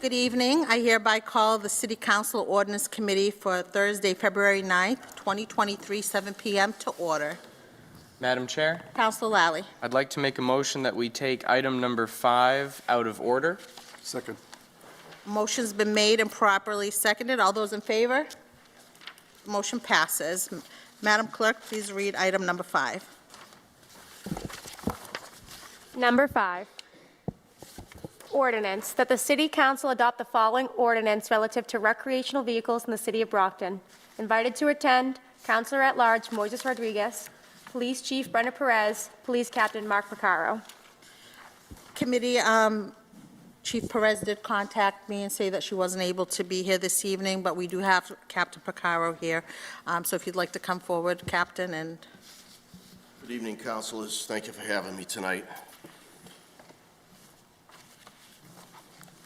Good evening. I hereby call the City Council Ordinance Committee for Thursday, February 9th, 2023, 7 p.m. to order. Madam Chair, Councilor Lally. I'd like to make a motion that we take item number 5 out of order. Second. Motion's been made and properly seconded. All those in favor? Motion passes. Madam Clerk, please read item number 5. Number 5, ordinance, that the City Council adopt the following ordinance relative to recreational vehicles in the City of Brockton. Invited to attend, Councilor at Large Moises Rodriguez, Police Chief Brenda Perez, Police Captain Mark Picaro. Committee, Chief Perez did contact me and say that she wasn't able to be here this evening, but we do have Captain Picaro here. So if you'd like to come forward, Captain, and... Good evening, councilors. Thank you for having me tonight.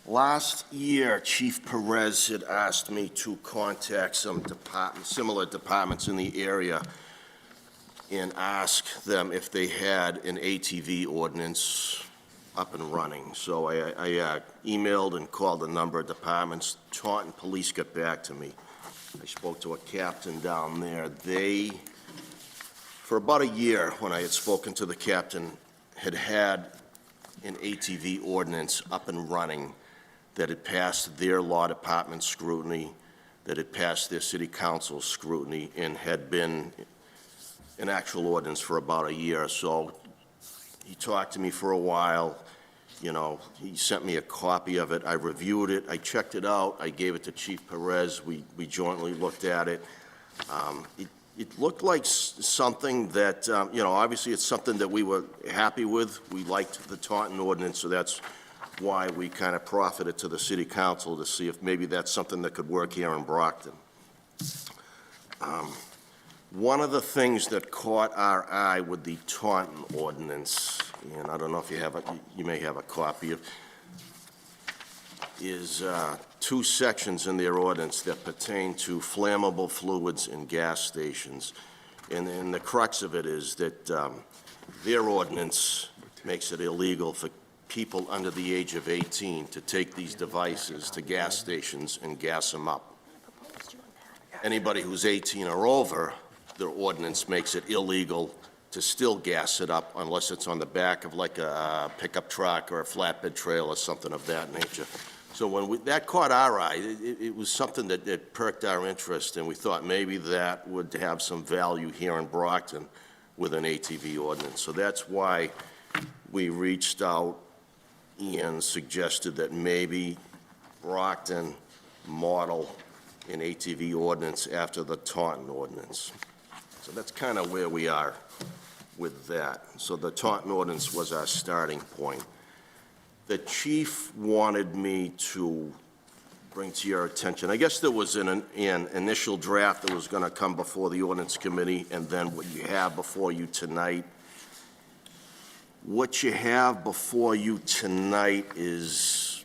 Last year, Chief Perez had asked me to contact some similar departments in the area and ask them if they had an ATV ordinance up and running. So I emailed and called a number of departments. Taunton Police got back to me. I spoke to a captain down there. They, for about a year, when I had spoken to the captain, had an ATV ordinance up and running that had passed their law department scrutiny, that had passed their city council scrutiny, and had been an actual ordinance for about a year. So he talked to me for a while. You know, he sent me a copy of it. I reviewed it. I checked it out. I gave it to Chief Perez. We jointly looked at it. It looked like something that, you know, obviously it's something that we were happy with. We liked the Taunton ordinance, so that's why we kind of profited to the city council to see if maybe that's something that could work here in Brockton. One of the things that caught our eye with the Taunton ordinance, and I don't know if you have you may have a copy of, is 2 sections in their ordinance that pertain to flammable fluids in gas stations. And the crux of it is that their ordinance makes it illegal for people under the age of 18 to take these devices to gas stations and gas them up. Anybody who's 18 or over, their ordinance makes it illegal to still gas it up unless it's on the back of like a pickup truck or a flatbed trailer or something of that nature. So when that caught our eye, it was something that perked our interest, and we thought maybe that would have some value here in Brockton with an ATV ordinance. So that's why we reached out and suggested that maybe Brockton model an ATV ordinance after the Taunton ordinance. So that's kind of where we are with that. So the Taunton ordinance was our starting point. The chief wanted me to bring to your attention, I guess there was an initial draft that was going to come before the ordinance committee, and then what you have before you tonight. What you have before you tonight is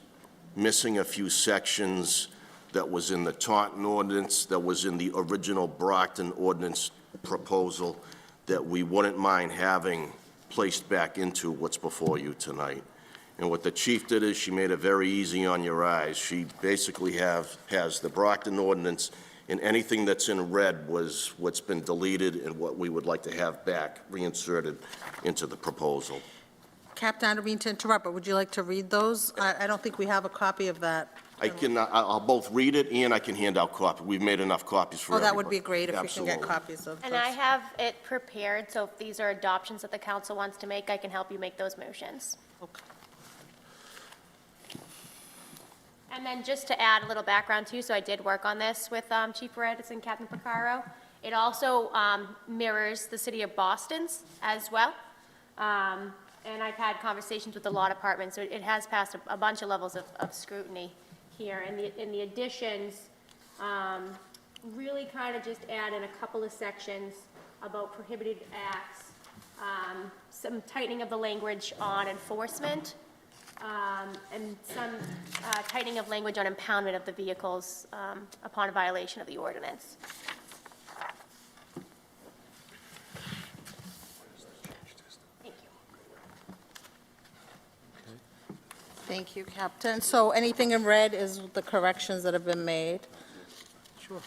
missing a few sections that was in the Taunton ordinance, that was in the original Brockton ordinance proposal, that we wouldn't mind having placed back into what's before you tonight. And what the chief did is she made it very easy on your eyes. She basically has the Brockton ordinance, and anything that's in red was what's been deleted and what we would like to have back reinserted into the proposal. Captain, I don't mean to interrupt, but would you like to read those? I don't think we have a copy of that. I'll both read it and I can hand out copies. We've made enough copies for everybody. That would be great if Absolutely. we can get copies of those. And I have it prepared, so if these are adoptions that the council wants to make, I can help you make those motions. Okay. And then just to add a little background too, so I did work on this with Chief Perez and Captain Picaro. It also mirrors the city of Boston's as well. And I've had conversations with the law department, so it has passed a bunch of levels of scrutiny here. And the additions really kind of just add in a couple of sections about prohibited acts, some tightening of the language on enforcement, and some tightening of language on impoundment of the vehicles upon a violation of the ordinance. Thank you. Thank you, Captain. So anything in red is the corrections that have been made. Sure.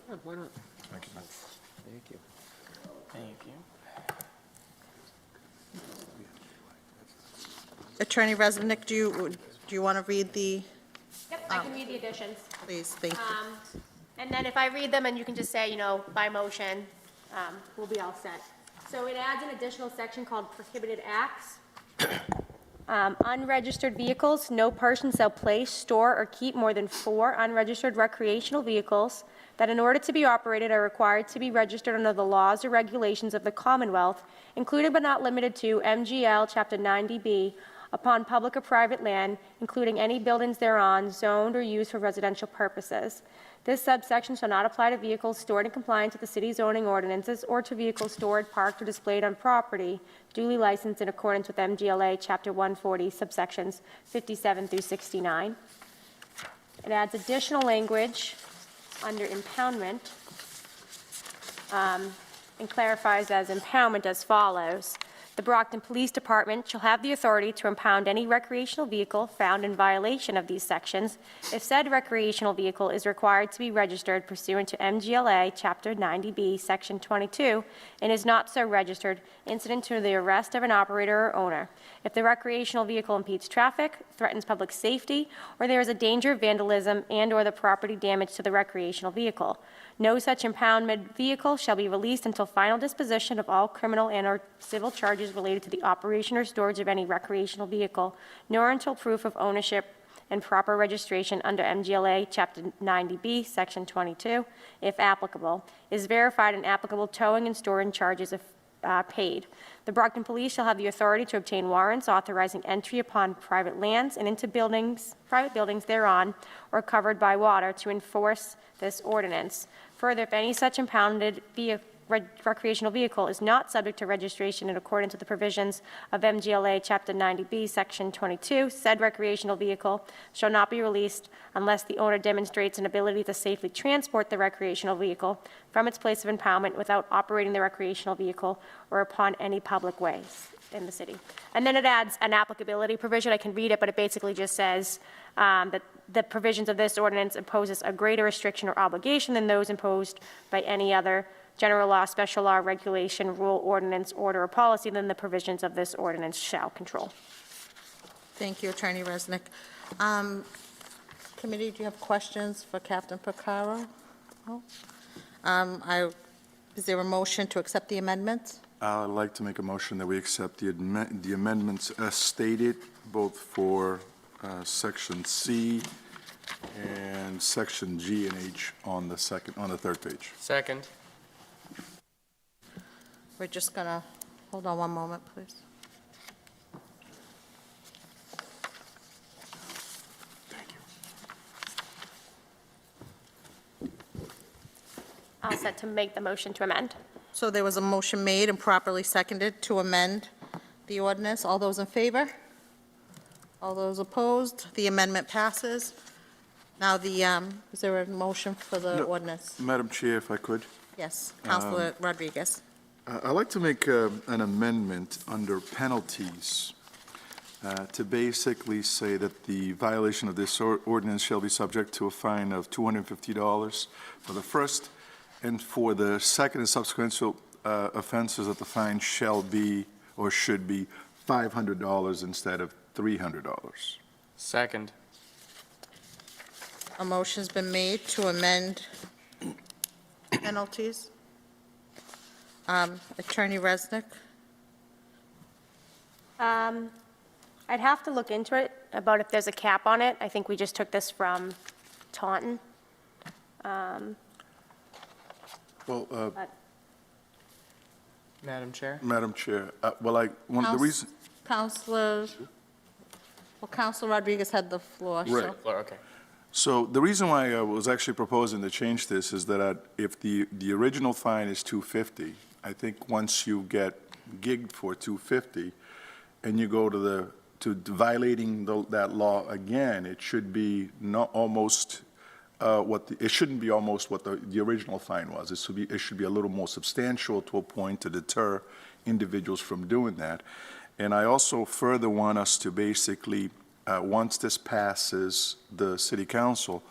Yeah, why not? Thank you. Thank you. Attorney Resnick, do you want to read the, Yep, I can read the additions. please, thank you. And then if I read them, and you can just say, by motion, we'll be all set. So it adds an additional section called prohibited acts. Unregistered vehicles, no person shall place, store, or keep more than 4 unregistered recreational vehicles that in order to be operated are required to be registered under the laws or regulations of the Commonwealth, including but not limited to MGL Chapter 90B, upon public or private land, including any buildings thereon zoned or used for residential purposes. This subsection shall not apply to vehicles stored in compliance with the city zoning ordinances or to vehicles stored, parked, or displayed on property duly licensed in accordance with MGLA Chapter 140, subsections 57 through 69. It adds additional language under impoundment and clarifies as impoundment as follows. The Brockton Police Department shall have the authority to impound any recreational vehicle found in violation of these sections if said recreational vehicle is required to be registered pursuant to MGLA Chapter 90B, Section 22, and is not so registered incident to the arrest of an operator or owner. If the recreational vehicle impedes traffic, threatens public safety, or there is a danger of vandalism and/or the property damage to the recreational vehicle. No such impoundment vehicle shall be released until final disposition of all criminal and/or civil charges related to the operation or storage of any recreational vehicle, nor until proof of ownership and proper registration under MGLA Chapter 90B, Section 22, if applicable, is verified and applicable towing and storing charges if paid. The Brockton Police shall have the authority to obtain warrants authorizing entry upon private lands and into private buildings thereon or covered by water to enforce this ordinance. Further, if any such impounded recreational vehicle is not subject to registration in accordance with the provisions of MGLA Chapter 90B, Section 22, said recreational vehicle shall not be released unless the owner demonstrates an ability to safely transport the recreational vehicle from its place of impoundment without operating the recreational vehicle or upon any public ways in the city. And then it adds an applicability provision. I can read it, but it basically just says that the provisions of this ordinance imposes a greater restriction or obligation than those imposed by any other general law, special law, regulation, rule, ordinance, order, or policy than the provisions of this ordinance shall control. Thank you, Attorney Resnick. Committee, do you have questions for Captain Porcaro? No? Is there a motion to accept the amendments? I'd like to make a motion that we accept the amendments as stated, both for Section C and Section G and H on the third page. Second. We're just gonna, hold on one moment, please. Thank you. All set to make the motion to amend. So there was a motion made and properly seconded to amend the ordinance. All those in favor? All those opposed? The amendment passes. Now is there a motion for the No. ordinance? Madam Chair, if I could, Yes, Councilor Rodriguez. I'd like to make an amendment under penalties to basically say that the violation of this ordinance shall be subject to a fine of $250 for the first, and for the second and subsequent offenses, that the fine shall be or should be $500 instead of $300. Second. A motion's been made to amend penalties. Attorney Resnick? I'd have to look into it about if there's a cap on it. I think we just took this from Taunton. Well, Madam Chair? Madam Chair, the reason, Councilor Rodriguez had the floor. so- Right. Okay. so the reason why I was actually proposing to change this is that if the original fine is $250, I think once you get gigged for $250 and you go to violating that law again, it should be not almost it shouldn't be almost what the original fine was. It should be a little more substantial to a point to deter individuals from doing that. And I also further want us to basically once this passes the city council,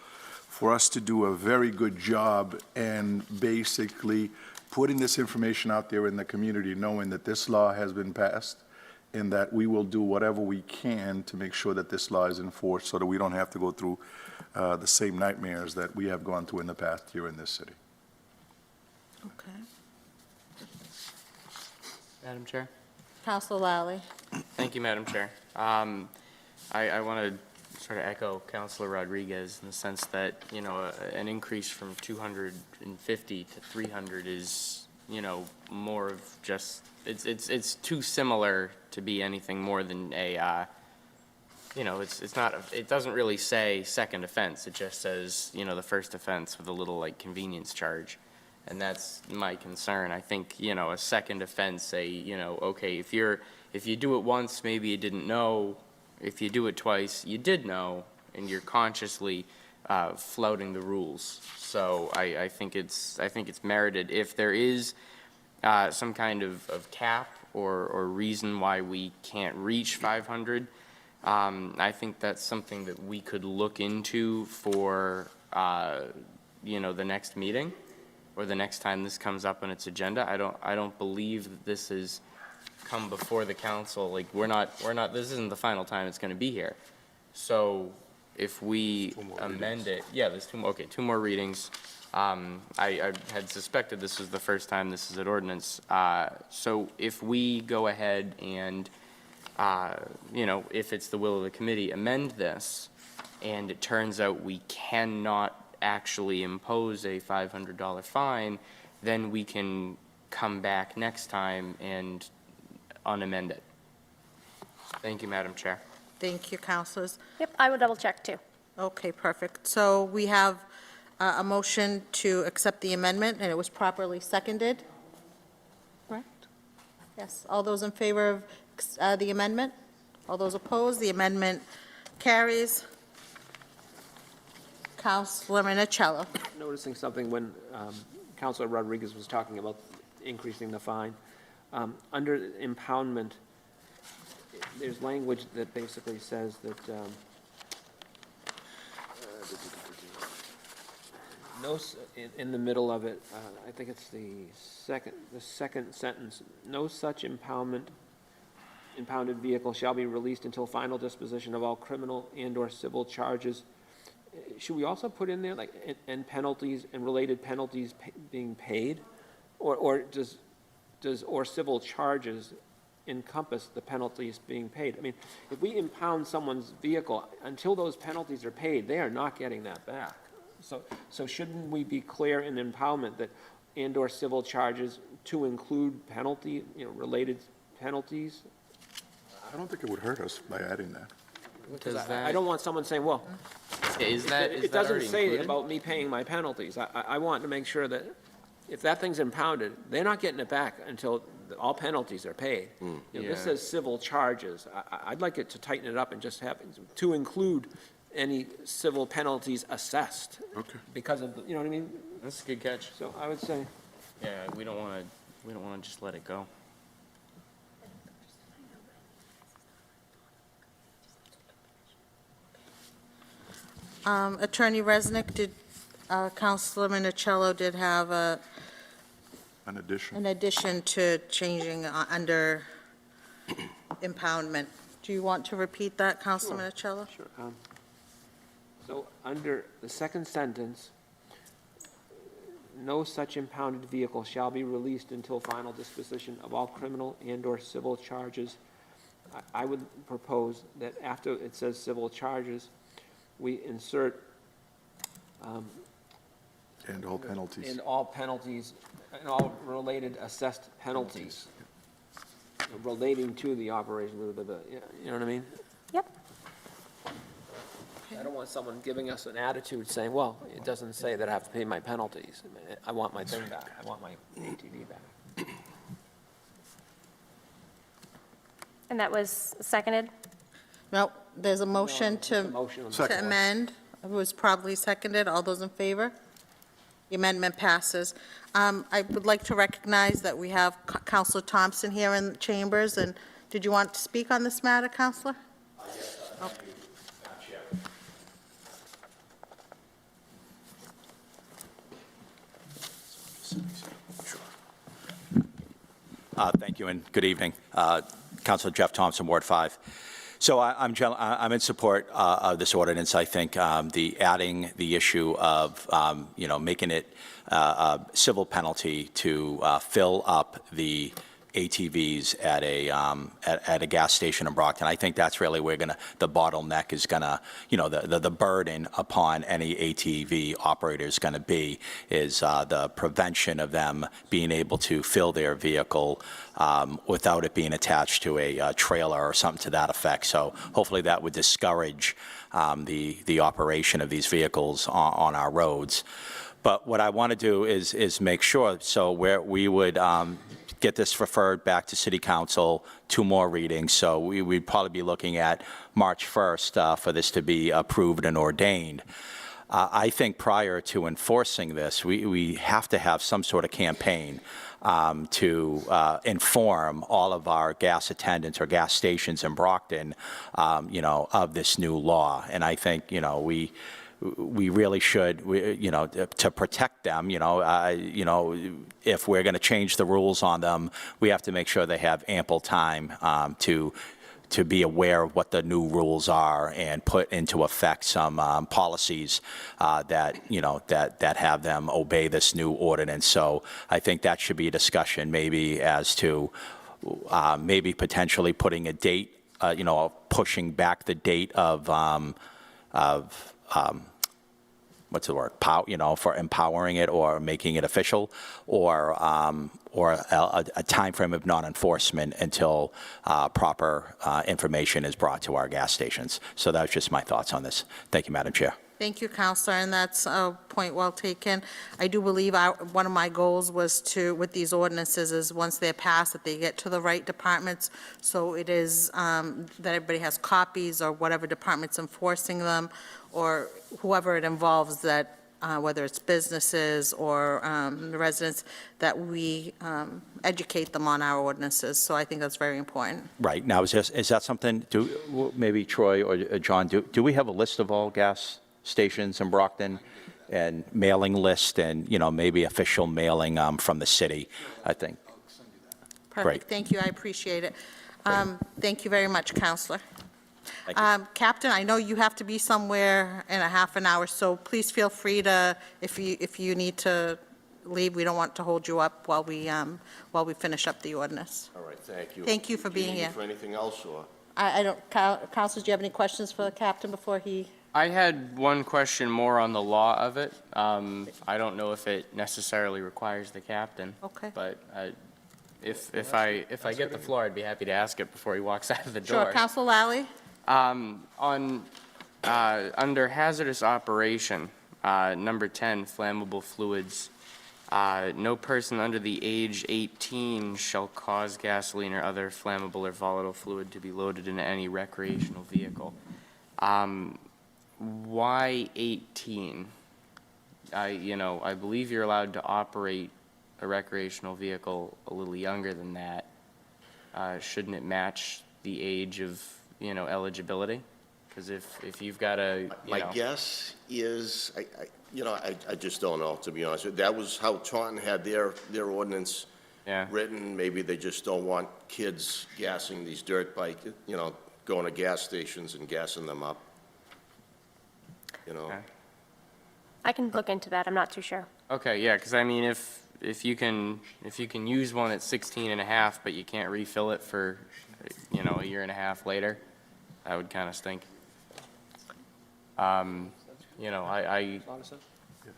for us to do a very good job and basically putting this information out there in the community, knowing that this law has been passed and that we will do whatever we can to make sure that this law is enforced so that we don't have to go through the same nightmares that we have gone through in the past here in this city. Okay. Madam Chair? Counselor Lally? Thank you, Madam Chair. I want to sort of echo Councilor Rodriguez in the sense that, you know, an increase from 250 to 300 is, you know, more of just, it's too similar to be anything more than a, you know, it's not, it doesn't really say second offense. It just says, you know, the first offense with a little like convenience charge. And that's my concern. I think, you know, a second offense, say, you know, okay, if you do it once, maybe you didn't know. If you do it twice, you did know, and you're consciously flouting the rules. So I think it's merited. If there is some kind of cap or reason why we can't reach 500, I think that's something that we could look into for, you know, the next meeting or the next time this comes up on its agenda. I don't believe that this has come before the council. Like, we're not, this isn't the final time it's going to be here. So if we amend it, yeah, there's two more readings. I had suspected this was the first time this is at ordinance. So if we go ahead and, you know, if it's the will of the committee, amend this, and it turns out we cannot actually impose a $500 fine, then we can come back next time and unamend it. Thank you, Madam Chair. Thank you, councilors. Yep, I will double check too. Okay, perfect. So we have a motion to accept the amendment, and it was properly seconded. Correct? Yes. All those in favor of the amendment? All those opposed? The amendment carries. Councilor Minicello. Noticing something when Councilor Rodriguez was talking about increasing the fine. Under impoundment, there's language that basically says that in the middle of it, I think it's the second sentence, no such impounded vehicle shall be released until final disposition of all criminal and/or civil charges. Should we also put in there, like, and penalties and related penalties being paid? Or does civil charges encompass the penalties being paid? I mean, if we impound someone's vehicle, until those penalties are paid, they are not getting that back. So shouldn't we be clear in impoundment that and/or civil charges to include penalty, you know, related penalties? I don't think it would hurt us by adding that. Because I don't want someone saying, well, it doesn't say about me paying my penalties. I want to make sure that if that thing's impounded, they're not getting it back until all penalties are paid. You know, this says civil charges. I'd like it to tighten it up and just have, to include any civil penalties assessed. Okay. Because of, you know what I mean? That's a good catch. So I would say, Yeah, we don't want to just let it go. Attorney Resnick, Councilor Minicello did have An addition. an addition to changing under impoundment. Do you want to repeat that, Councilor Minicello? sure. So under the second sentence, no such impounded vehicle shall be released until final disposition of all criminal and/or civil charges. I would propose that after it says civil charges, we insert And all penalties. in all penalties, and all related assessed penalties relating to the operation, you know what I mean? Yep. I don't want someone giving us an attitude saying, well, it doesn't say that I have to pay my penalties. I want my thing back. I want my ATV back. And that was seconded? No, there's a motion Just a to motion on the Second. floor. amend. It was probably seconded. All those in favor? The amendment passes. I would like to recognize that we have Councilor Thompson here in the chambers, and did you want to speak on this matter, Councilor? Okay. Thank you, and good evening. Councilor Jeff Thompson, Ward 5. So I'm in support of this ordinance. I think adding the issue of, making it a civil penalty to fill up the ATVs at a gas station in Brockton. I think that's really where the bottleneck is gonna, the burden upon any ATV operator is gonna be is the prevention of them being able to fill their vehicle without it being attached to a trailer or something to that effect. So hopefully that would discourage the operation of these vehicles on our roads. But what I want to do is make sure, so we would get this referred back to City Council, 2 more readings. So we'd probably be looking at March 1st for this to be approved and ordained. I think prior to enforcing this, we have to have some sort of campaign to inform all of our gas attendants or gas stations in Brockton, of this new law. And I think, we really should, to protect them, if we're going to change the rules on them, we have to make sure they have ample time to be aware of what the new rules are and put into effect some policies that have them obey this new ordinance. So I think that should be a discussion maybe as to maybe potentially putting a date, pushing back the date of what's the word? For empowering it or making it official, or a time frame of non-enforcement until proper information is brought to our gas stations. So that's just my thoughts on this. Thank you, Madam Chair. Thank you, Counselor, and that's a point well taken. I do believe one of my goals was with these ordinances is once they're passed, that they get to the right departments. So it is that everybody has copies, or whatever department's enforcing them, or whoever it involves, that whether it's businesses or the residents, that we educate them on our ordinances. So I think that's very important. Right. Now, is that something, maybe Troy or John, do we have a list of all gas stations in Brockton, and mailing list, and, maybe official mailing from the city, I think? Perfect. Great. Thank you. I appreciate it. Thank you very much, Counselor. Thank you. Captain, I know you have to be somewhere in a half an hour, so please feel free to, if you need to leave, we don't want to hold you up while we finish up the ordinance. All right, thank you. Thank you for being Do you here. need me for anything else, or? I don't, Counselors, do you have any questions for the captain before he? I had one question more on the law of it. I don't know if it necessarily requires the captain. Okay. But if I get the floor, I'd be happy to ask it before he walks out of the door. Sure, Counselor Lally? Under hazardous operation, number 10, flammable fluids, no person under the age 18 shall cause gasoline or other flammable or volatile fluid to be loaded into any recreational vehicle. Why 18? I believe you're allowed to operate a recreational vehicle a little younger than that. Shouldn't it match the age of, eligibility? Because if you've got a, My guess is, I just don't know, to be honest. That was how Taunton had their ordinance Yeah. written. Maybe they just don't want kids gassing these dirt bikes, going to gas stations and gassing them up. Okay. I can look into that, I'm not too sure. Okay, yeah, because I mean, if you can use one at 16 and a half, but you can't refill it for, a year and a half later, that would kind of stink. I'm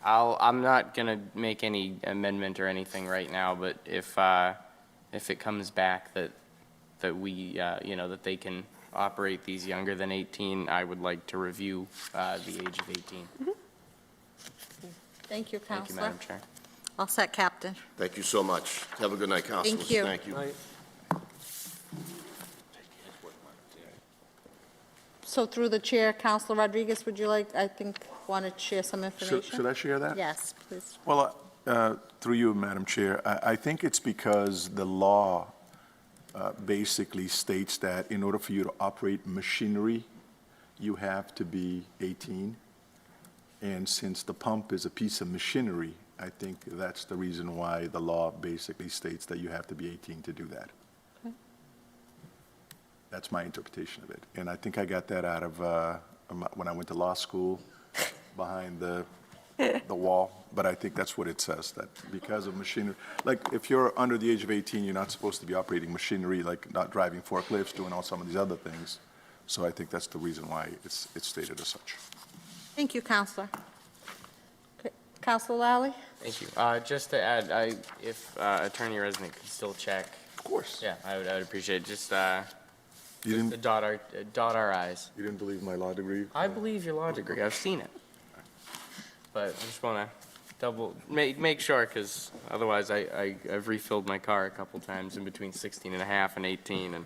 not gonna make any amendment or anything right now, but if it comes back that we, that they can operate these younger than 18, I would like to review the age of 18. Thank you, Thank you, Counselor. Madam Chair. All set, Captain. Thank you so much. Have a good night, councilors. Thank you. Thank you. So through the chair, Counselor Rodriguez, would you want to share some information? Should I share that? Yes, please. Well, through you, Madam Chair, I think it's because the law basically states that in order for you to operate machinery, you have to be 18. And since the pump is a piece of machinery, I think that's the reason why the law basically states that you have to be 18 to do that. That's my interpretation of it. And I think I got that out of, when I went to law school, behind the wall. But I think that's what it says, that because of machinery, like, if you're under the age of 18, you're not supposed to be operating machinery, like not driving forklifts, doing all some of these other things. So I think that's the reason why it's stated as such. Thank you, Counselor. Okay, Counselor Lally? Thank you. Just to add, if Attorney Resnick could still check. Of course. Yeah, I would appreciate it. Just You to didn't, dot our i's. you didn't believe my law degree? I believe your law degree. I've seen it. But I just want to make sure, because otherwise I've refilled my car a couple times in between 16 and a half and 18, and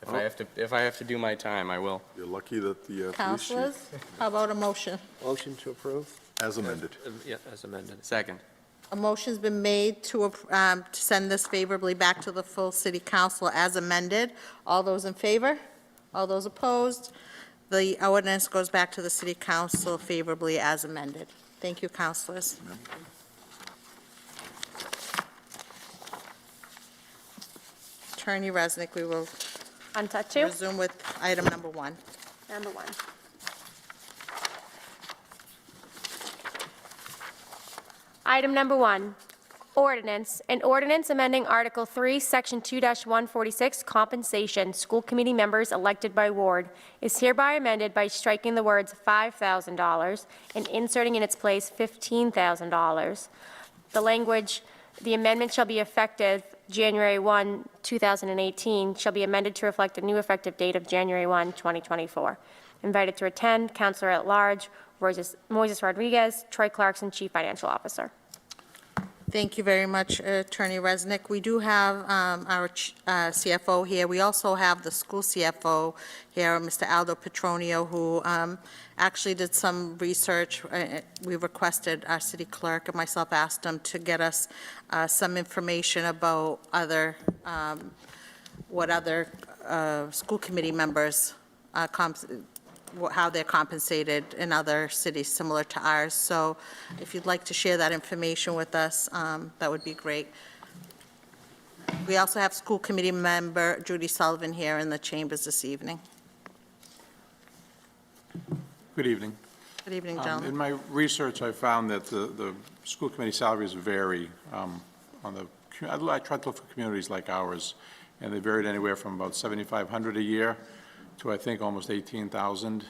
if I have to do my time, I will. You're lucky that the police Counselors, chief, how about a motion? Motion to approve? as amended. Yeah, as amended. Second. A motion's been made to send this favorably back to the full city council as amended. All those in favor? All those opposed? The ordinance goes back to the city council favorably as amended. Thank you, councilors. Attorney Resnick, we will On to two, resume with item number 1. number 1. Item number 1, ordinance. An ordinance amending Article 3, Section 2-146, compensation, school committee members elected by ward, is hereby amended by striking the words $5,000 and inserting in its place $15,000. The language, "The amendment shall be effective January 1, 2018, shall be amended to reflect a new effective date of January 1, 2024. Invited to attend, Counselor at Large, Moises Rodriguez, Troy Clarkson, Chief Financial Officer. Thank you very much, Attorney Resnick. We do have our CFO here. We also have the school CFO here, Mr. Aldo Petronio, who actually did some research. We requested our city clerk and myself asked him to get us some information about what other school committee members how they're compensated in other cities similar to ours. So if you'd like to share that information with us, that would be great. We also have school committee member Judy Sullivan here in the chambers this evening. Good evening. Good evening, In gentlemen. my research, I found that the school committee salaries vary I tried to look for communities like ours, and they varied anywhere from about $7,500 a year to, I think, almost $18,000.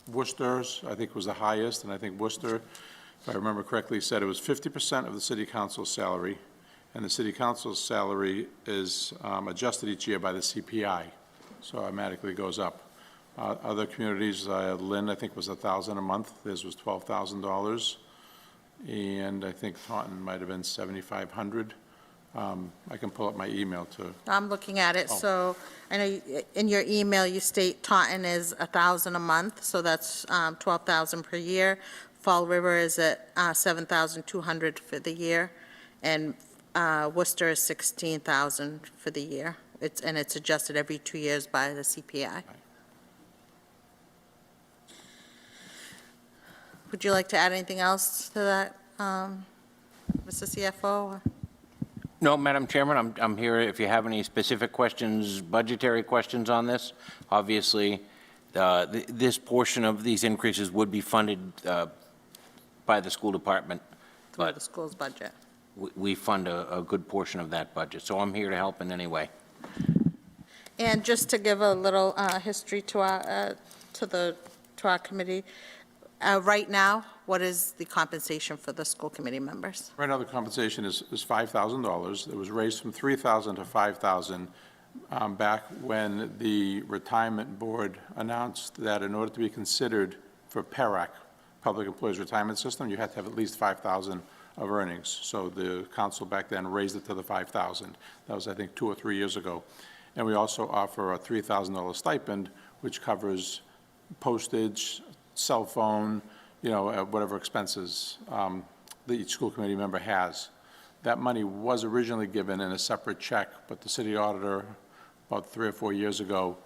Worcester's, I think, was the highest, and I think Worcester, if I remember correctly, said it was 50% of the city council's salary, and the city council's salary is adjusted each year by the CPI, so automatically goes up. Other communities, Lynn, I think, was $1,000 a month. Theirs was $12,000, and I think Taunton might have been $7,500. I can pull up my email to. I'm looking at it, Oh. so I know in your email, you state Taunton is $1,000 a month, so that's $12,000 per year. Fall River is at $7,200 for the year, and Worcester is $16,000 for the year. And it's adjusted every 2 years by the CPI. Would you like to add anything else to that, Mr. CFO? No, Madam Chairman, I'm here if you have any specific questions, budgetary questions on this. Obviously, this portion of these increases would be funded by the school department, For the school's budget. we fund a good portion of that budget, so I'm here to help in any way. And just to give a little history to our committee, right now, what is the compensation for the school committee members? Right now, the compensation is $5,000. It was raised from $3,000 to $5,000 back when the retirement board announced that in order to be considered for PERAC, Public Employees Retirement System, you had to have at least $5,000 of earnings. So the council back then raised it to the $5,000. That was, I think, 2 or 3 years ago. And we also offer a $3,000 stipend, which covers postage, cell phone, whatever expenses that each school committee member has. That money was originally given in a separate check, but the city auditor, about 3 or 4 years ago,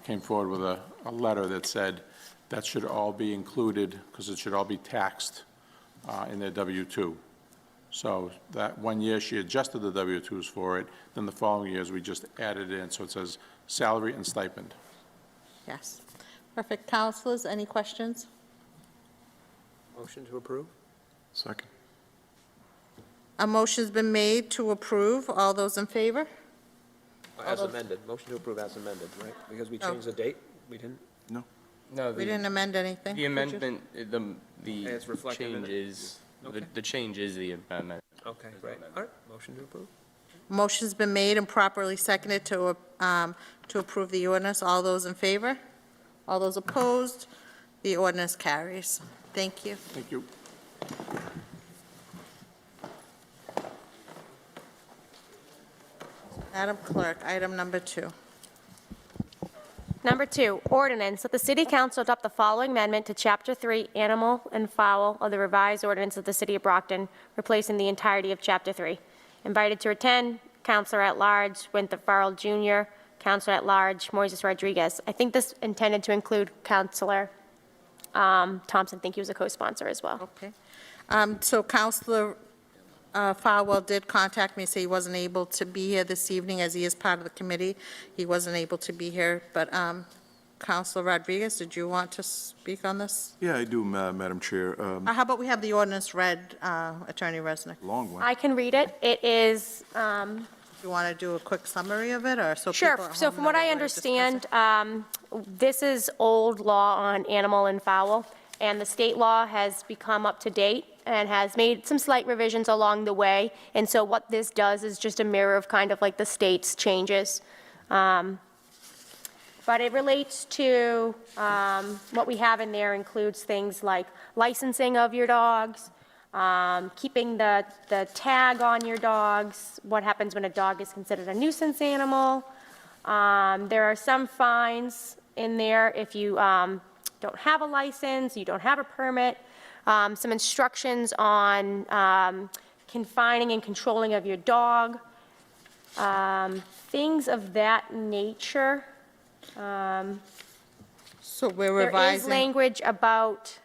came forward with a letter that said that should all be included, because it should all be taxed in their W-2. So that 1 year, she adjusted the W-2s for it, then the following years, we just added it in, so it says salary and stipend. Yes. Perfect. Councilors, any questions? Motion to approve? Second. A motion's been made to approve. All those in favor? As amended, motion to approve as amended, right? Because we No. changed the date, we didn't? No, We didn't amend anything. the did you? amendment, the It's reflected in change it. is, Okay. the change is the amendment. Okay, right, all right, motion to approve? Motion's been made and properly seconded to approve the ordinance. All those in favor? All those opposed? The ordinance carries. Thank you. Thank you. Madam Clerk, item number 2. Number 2, ordinance, that the city council adopt the following amendment to Chapter 3, Animal and Fowl of the revised ordinance of the city of Brockton, replacing the entirety of Chapter 3. Invited to attend, Counselor at Large, Winthrop Farrell Jr., Counselor at Large, Moises Rodriguez. I think this intended to include Counselor Thompson. I think he was a co-sponsor as well. Okay. So Counselor Farwell did contact me, say he wasn't able to be here this evening, as he is part of the committee. He wasn't able to be here, but Counselor Rodriguez, did you want to speak on this? Yeah, I do, Madam Chair. How about we have the ordinance read, Attorney Resnick? Long one. I can read it. It is, You want to do a quick summary of it, or so people sure, at so home from know what I we're discussing? understand, this is old law on animal and fowl, and the state law has become up to date and has made some slight revisions along the way. And so what this does is just a mirror of kind of like the state's changes. But it relates to, what we have in there includes things like licensing of your dogs, keeping the tag on your dogs, what happens when a dog is considered a nuisance animal. There are some fines in there if you don't have a license, you don't have a permit, some instructions on confining and controlling of your dog, things of that nature. So we're There is revising, language about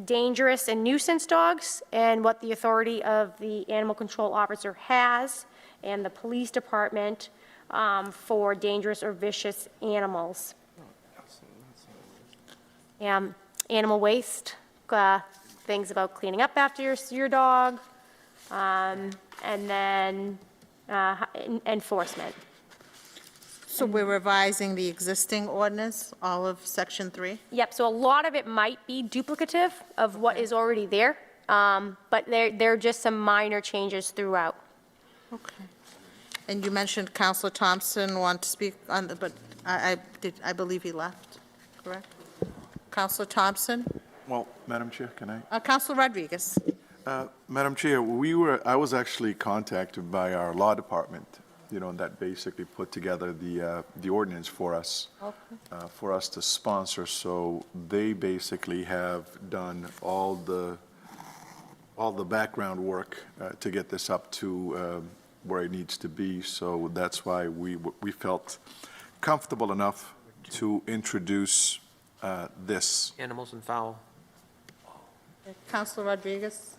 dangerous and nuisance dogs and what the authority of the animal control officer has and the police department for dangerous or vicious animals. Animal waste, things about cleaning up after your dog, and then enforcement. so we're revising the existing ordinance, all of Section 3? Yep, so a lot of it might be duplicative of what is already there, but there are just some minor changes throughout. Okay. And you mentioned Counselor Thompson wanted to speak on the, but I believe he left, correct? Counselor Thompson? Well, Madam Chair, can I? Counselor Rodriguez? Madam Chair, I was actually contacted by our law department, that basically put together the ordinance for us, for us to sponsor. So they basically have done all the background work to get this up to where it needs to be. So that's why we felt comfortable enough to introduce this. Animals and fowl. Counselor Rodriguez?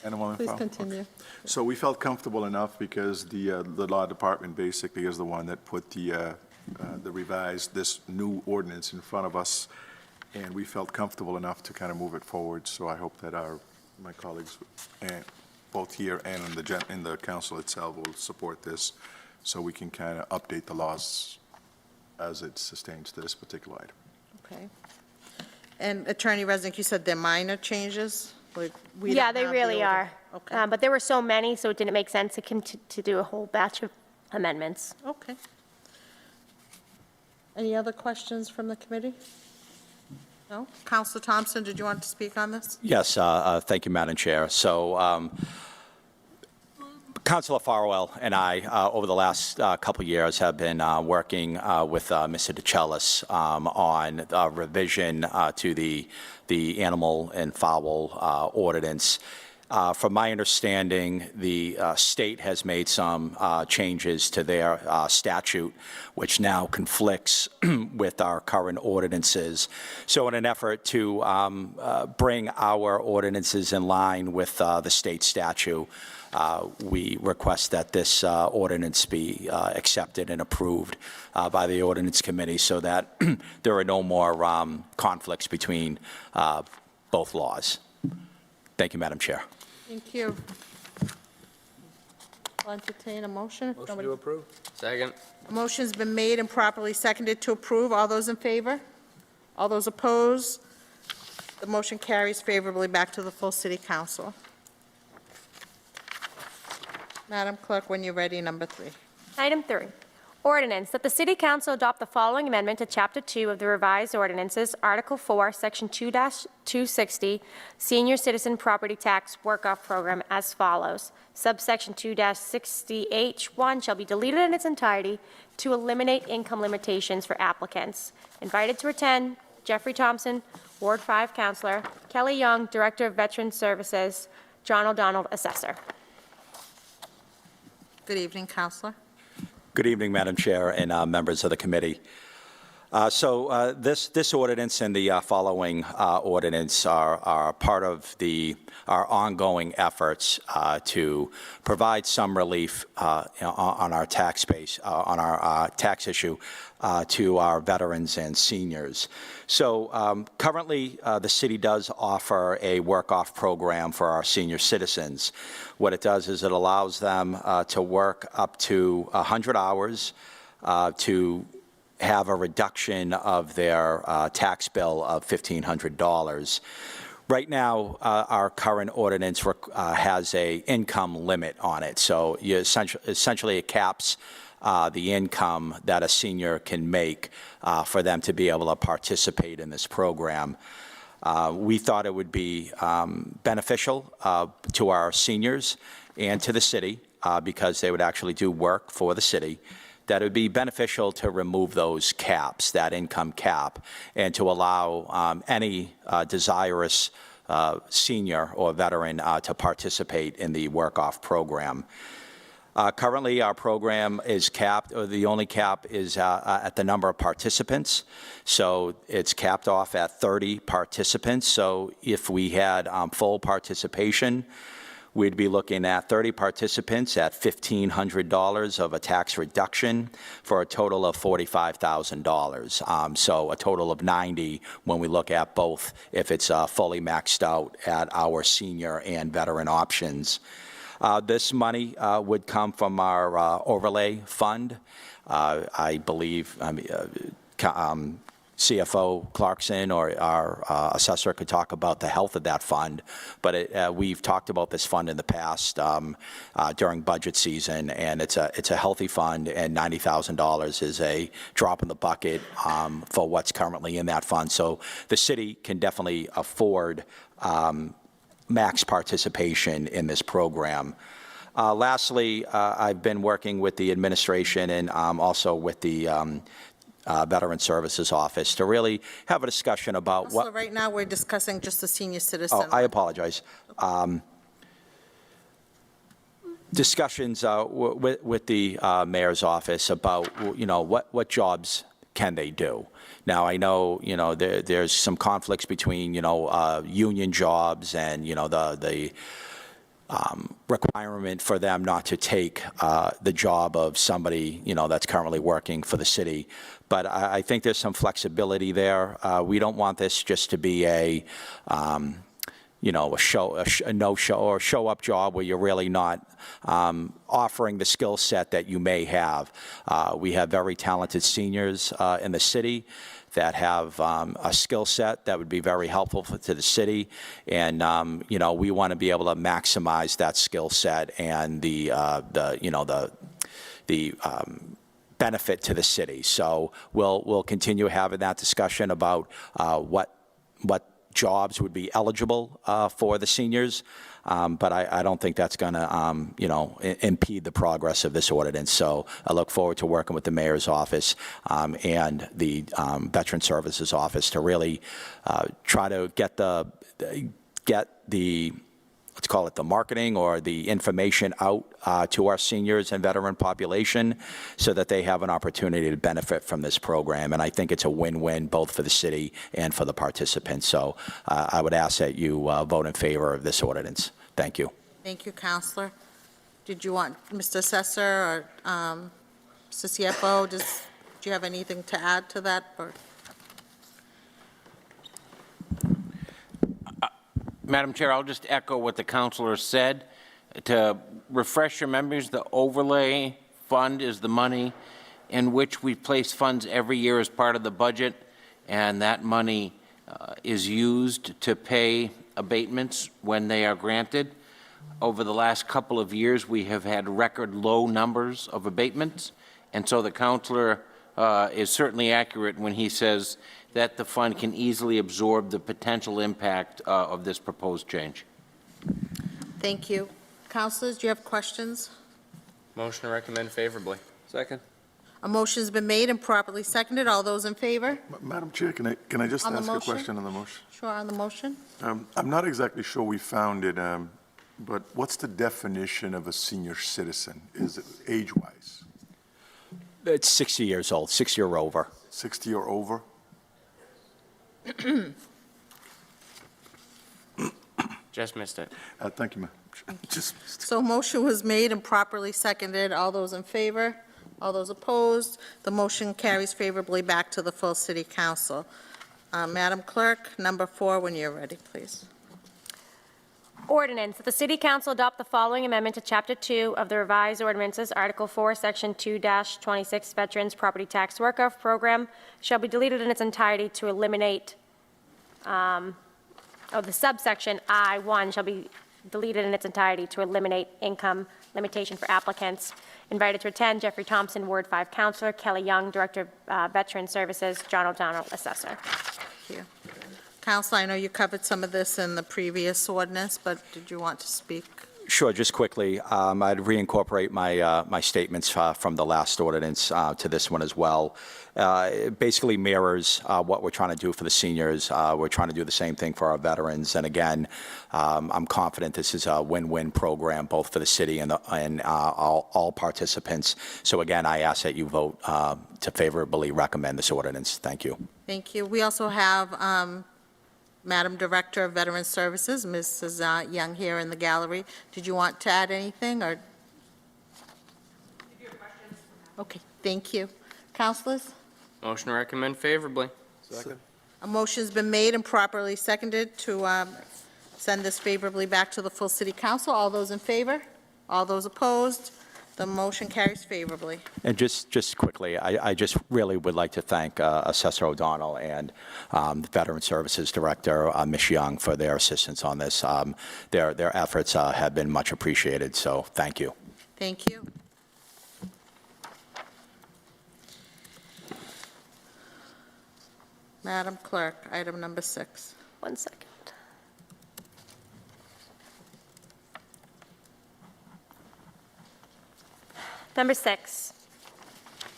Animal and Please fowl. continue. So we felt comfortable enough because the law department basically is the one that put the revised, this new ordinance in front of us, and we felt comfortable enough to kind of move it forward. So I hope that my colleagues, both here and in the council itself, will support this, so we can kind of update the laws as it sustains to this particular item. Okay. And Attorney Resnick, you said they're minor changes? Like, we Yeah, don't they have the really older- are. Okay, But there were so many, so it didn't make sense to do a whole batch of amendments. okay. Any other questions from the committee? No? Counselor Thompson, did you want to speak on this? Yes, thank you, Madam Chair. So Councilor Farwell and I, over the last couple of years, have been working with Mr. DeCellis on a revision to the animal and fowl ordinance. From my understanding, the state has made some changes to their statute, which now conflicts with our current ordinances. So in an effort to bring our ordinances in line with the state statute, we request that this ordinance be accepted and approved by the Ordinance Committee so that there are no more conflicts between both laws. Thank you, Madam Chair. Thank you. I'll entertain a motion. Motion to approve? Second. A motion's been made and properly seconded to approve. All those in favor? All those opposed? The motion carries favorably back to the full city council. Madam Clerk, when you're ready, number 3. Item 3, ordinance that the City Council adopt the following amendment to Chapter 2 of the revised ordinances, Article 4, Section 2-260, Senior Citizen Property Tax Work-Off Program as follows. Subsection 2-60H1 shall be deleted in its entirety to eliminate income limitations for applicants. Invited to attend, Jeffrey Thompson, Ward 5 Councilor, Kelly Young, Director of Veteran Services, John O'Donnell, Assessor. Good evening, Counselor. Good evening, Madam Chair and members of the committee. This ordinance and the following ordinance are part of our ongoing efforts to provide some relief on our tax base, on our tax issue to our veterans and seniors. So currently, the city does offer a work-off program for our senior citizens. What it does is it allows them to work up to 100 hours to have a reduction of their tax bill of $1,500. Right now, our current ordinance has a income limit on it. So you essentially it caps the income that a senior can make for them to be able to participate in this program. We thought it would be beneficial to our seniors and to the city because they would actually do work for the city, that it would be beneficial to remove those caps, that income cap, and to allow any desirous senior or veteran to participate in the work-off program. Currently, our program is capped, or the only cap is at the number of participants. So it's capped off at 30 participants. So if we had full participation, we'd be looking at 30 participants at $1,500 of a tax reduction for a total of $45,000. So a total of 90 when we look at both, if it's fully maxed out at our senior and veteran options. This money would come from our overlay fund. I believe CFO Clarkson or our assessor could talk about the health of that fund, but we've talked about this fund in the past during budget season, and it's a healthy fund, and $90,000 is a drop in the bucket for what's currently in that fund. So the city can definitely afford max participation in this program. Lastly, I've been working with the administration and also with the Veteran Services Office to really have a discussion about So right now, we're discussing just the senior citizen. Oh, I apologize. Discussions with the mayor's office about, what jobs can they do? Now, I know, there's some conflicts between, union jobs and, the requirement for them not to take the job of somebody, that's currently working for the city. But I think there's some flexibility there. We don't want this just to be a no-show or show-up job where you're really not offering the skill set that you may have. We have very talented seniors in the city that have a skill set that would be very helpful to the city, and we want to be able to maximize that skill set and the benefit to the city. So we'll continue having that discussion about what jobs would be eligible for the seniors, but I don't think that's going to, impede the progress of this ordinance. So I look forward to working with the mayor's office and the Veteran Services Office to really try to get the let's call it the marketing or the information out to our seniors and veteran population so that they have an opportunity to benefit from this program. And I think it's a win-win both for the city and for the participants. So I would ask that you vote in favor of this ordinance. Thank you. Thank you, Counselor. Did you want Mr. Assessor or Mr. CFO, do you have anything to add to that? Or? Madam Chair, I'll just echo what the counselor said. To refresh your memories, the overlay fund is the money in which we place funds every year as part of the budget, and that money is used to pay abatements when they are granted. Over the last couple of years, we have had record low numbers of abatements, and so the counselor is certainly accurate when he says that the fund can easily absorb the potential impact of this proposed change. Thank you. Councilors, do you have questions? Motion to recommend favorably. Second? A motion's been made and properly seconded. All those in favor? Madam Chair, can I just On the ask a motion? question on the motion? Sure, on the motion? I'm not exactly sure we found it, but what's the definition of a senior citizen? Is it age-wise? It's 60 years old, 60 or over. 60 or over? Just missed it. Thank you, ma'am. Just, So motion was made and properly seconded. All those in favor? All those opposed? The motion carries favorably back to the full city council. Madam Clerk, number 4, when you're ready, please. Ordinance, that the City Council adopt the following amendment to Chapter 2 of the revised ordinances, Article 4, Section 2-26, Veterans Property Tax Work-Off Program shall be deleted in its entirety to eliminate, the subsection I-1 shall be deleted in its entirety to eliminate income limitation for applicants. Invited to attend, Jeffrey Thompson, Ward 5 Councilor, Kelly Young, Director of Veteran Services, John O'Donnell, Assessor. Thank you. Council, I know you covered some of this in the previous ordinance, but did you want to speak? Sure, just quickly, I'd reincorporate my statements from the last ordinance to this one as well. It basically mirrors what we're trying to do for the seniors. We're trying to do the same thing for our veterans. And again, I'm confident this is a win-win program, both for the city and all participants. So again, I ask that you vote to favorably recommend this ordinance. Thank you. Thank you. We also have Madam Director of Veteran Services, Mrs. Young, here in the gallery. Did you want to add anything, or? Okay, thank you. Councilors? Motion to recommend favorably. Second? A motion's been made and properly seconded to send this favorably back to the full city council. All those in favor? All those opposed? The motion carries favorably. And just quickly, I just really would like to thank Assessor O'Donnell and the Veteran Services Director, Ms. Young, for their assistance on this. Their efforts have been much appreciated, so thank you. Thank you. Madam Clerk, item number 6. 1 second. Number 6,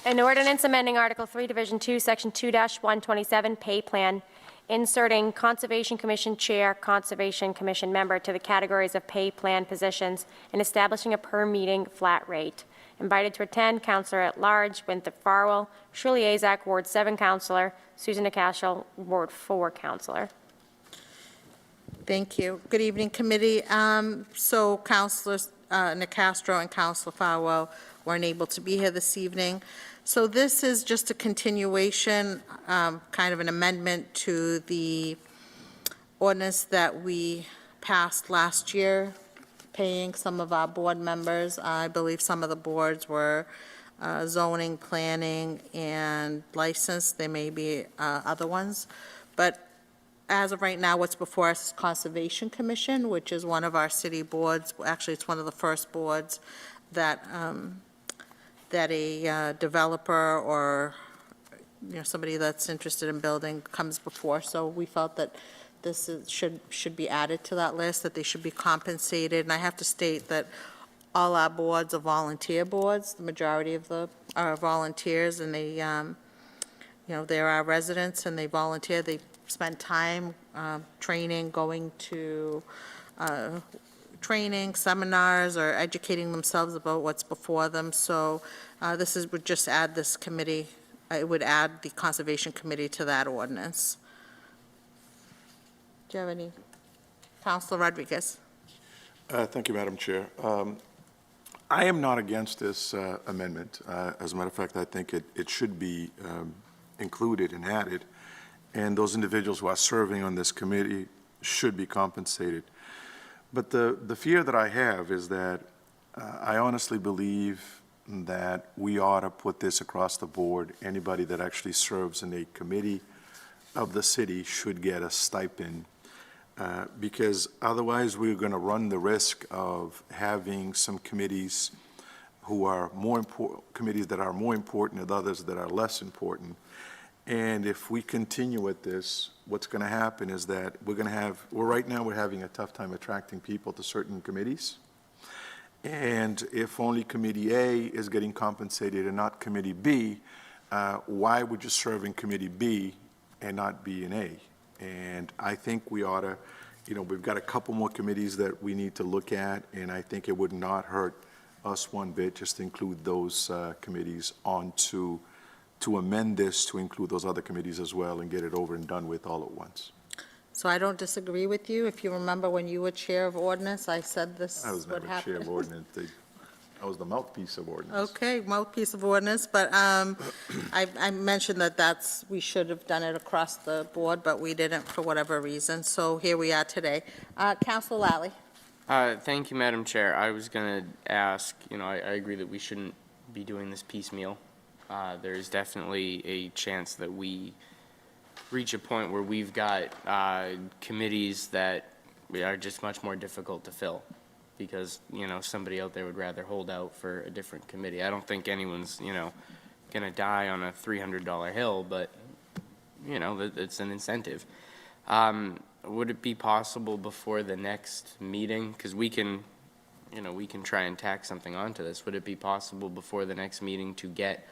an ordinance amending Article 3, Division 2, Section 2-127, pay plan, inserting Conservation Commission Chair, Conservation Commission Member to the categories of pay plan positions, and establishing a per-meeting flat rate. Invited to attend, Councilor at Large, Winthrop Farwell, Shirley Azak, Ward 7 Councilor, Susan Nicasio, Ward 4 Councilor. Thank you. Good evening, committee. So Councilors Nicastro and Councilor Farwell weren't able to be here this evening. So this is just a continuation, kind of an amendment to the ordinance that we passed last year, paying some of our board members. I believe some of the boards were zoning, planning, and license. There may be other ones. But as of right now, what's before us is Conservation Commission, which is one of our city boards. Actually, it's one of the first boards that that a developer or somebody that's interested in building comes before. So we felt that this should be added to that list, that they should be compensated. And I have to state that all our boards are volunteer boards. The majority of them are volunteers, and they, they're our residents, and they volunteer. They spend time training, going to, training, seminars, or educating themselves about what's before them. So would just add this committee, it would add the Conservation Committee to that ordinance. Do you have any? Councilor Rodriguez? Thank you, Madam Chair. I am not against this amendment. As a matter of fact, I think it should be included and added, and those individuals who are serving on this committee should be compensated. But the fear that I have is that I honestly believe that we ought to put this across the board. Anybody that actually serves in a committee of the city should get a stipend, because otherwise we're going to run the risk of having some committees who are more important, committees that are more important and others that are less important. And if we continue with this, what's going to happen is that we're going to have, right now we're having a tough time attracting people to certain committees. And if only Committee A is getting compensated and not Committee B, why would you serve in Committee B and not B and A? And I think we ought to, we've got a couple more committees that we need to look at, and I think it would not hurt us one bit just to include those committees to amend this to include those other committees as well and get it over and done with all at once. So I don't disagree with you. If you remember when you were chair of ordinance, I said this I was would never chair of happen. ordinance. I was the mouthpiece of ordinance. Okay, mouthpiece of ordinance, but I mentioned that we should have done it across the board, but we didn't for whatever reason. So here we are today. Councilor Lally? Thank you, Madam Chair. I was going to ask, I agree that we shouldn't be doing this piecemeal. There's definitely a chance that we reach a point where we've got committees that are just much more difficult to fill because, somebody out there would rather hold out for a different committee. I don't think anyone's, going to die on a $300 hill, but, it's an incentive. Would it be possible before the next meeting, because we can try and tack something onto this, would it be possible before the next meeting to get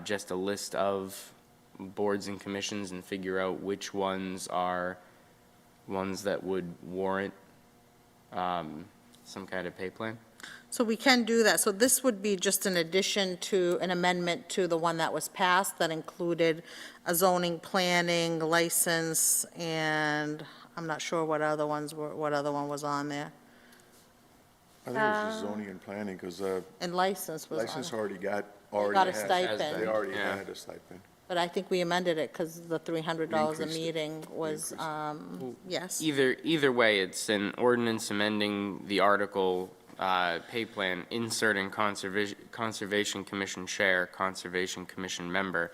just a list of boards and commissions and figure out which ones are ones that would warrant some kind of pay plan? So we can do that. So this would be just an addition to an amendment to the one that was passed that included a zoning, planning, license, and I'm not sure what other one was on there. I think it was just zoning and planning, because And license was on. license already got a had- stipend. They already Yeah. had a stipend. But I think we amended it because the $300 a increased it. meeting was, yes. Either way, it's an ordinance amending the article pay plan, inserting Conservation Commission chair, Conservation Commission member.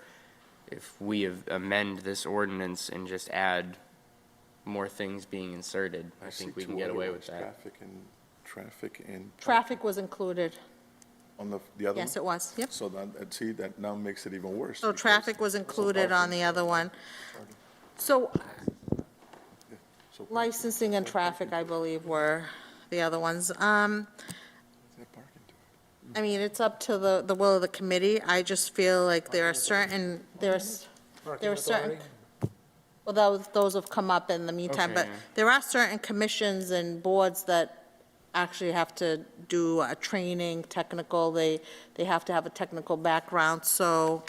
If we amend this ordinance and just add more things being inserted, I think we can get away with that. Traffic and. Traffic was included. On the other one? Yes, it was. Yep. So that, see, that now makes it even worse. So because- traffic was included on the other one. So So- licensing and traffic, I believe, were the other ones. Is that parking to it? I mean, it's up to the will of the committee. I just feel like there are certain, well, those have come up in the meantime, Okay, but yeah. there are certain commissions and boards that actually have to do a training, technical, they have to have a technical background. So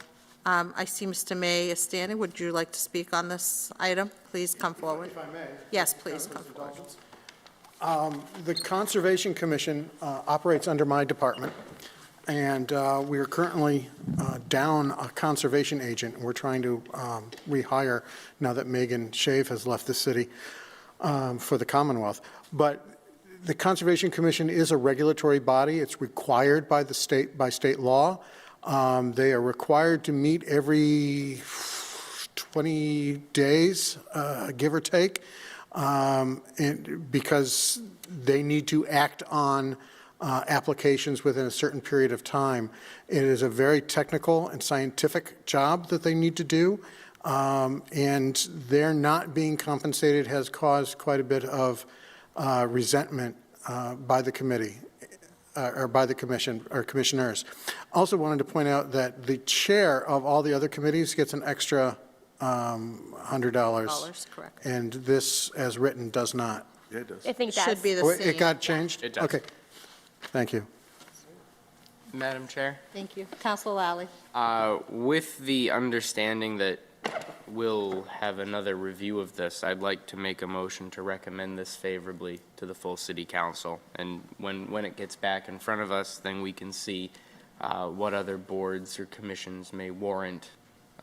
I see Mr. May is standing. Would you like to speak on this item? Please come forward. If I may. Yes, please come forward. The Conservation Commission operates under my department, and we are currently down a conservation agent. We're trying to rehire now that Megan Shave has left the city for the Commonwealth. But the Conservation Commission is a regulatory body. It's required by state law. They are required to meet every 20 days, give or take, because they need to act on applications within a certain period of time. It is a very technical and scientific job that they need to do, and their not being compensated has caused quite a bit of resentment by the committee, or by the commission, or commissioners. Also wanted to point out that the chair of all the other committees gets an extra $100. Correct. And this, as written, does not. Yeah, it does. I think it does. Should be the Oh, same. it got changed? It does. Okay, thank you. Madam Chair? Thank you. Counselor Lally? With the understanding that we'll have another review of this, I'd like to make a motion to recommend this favorably to the full city council. And when it gets back in front of us, then we can see what other boards or commissions may warrant,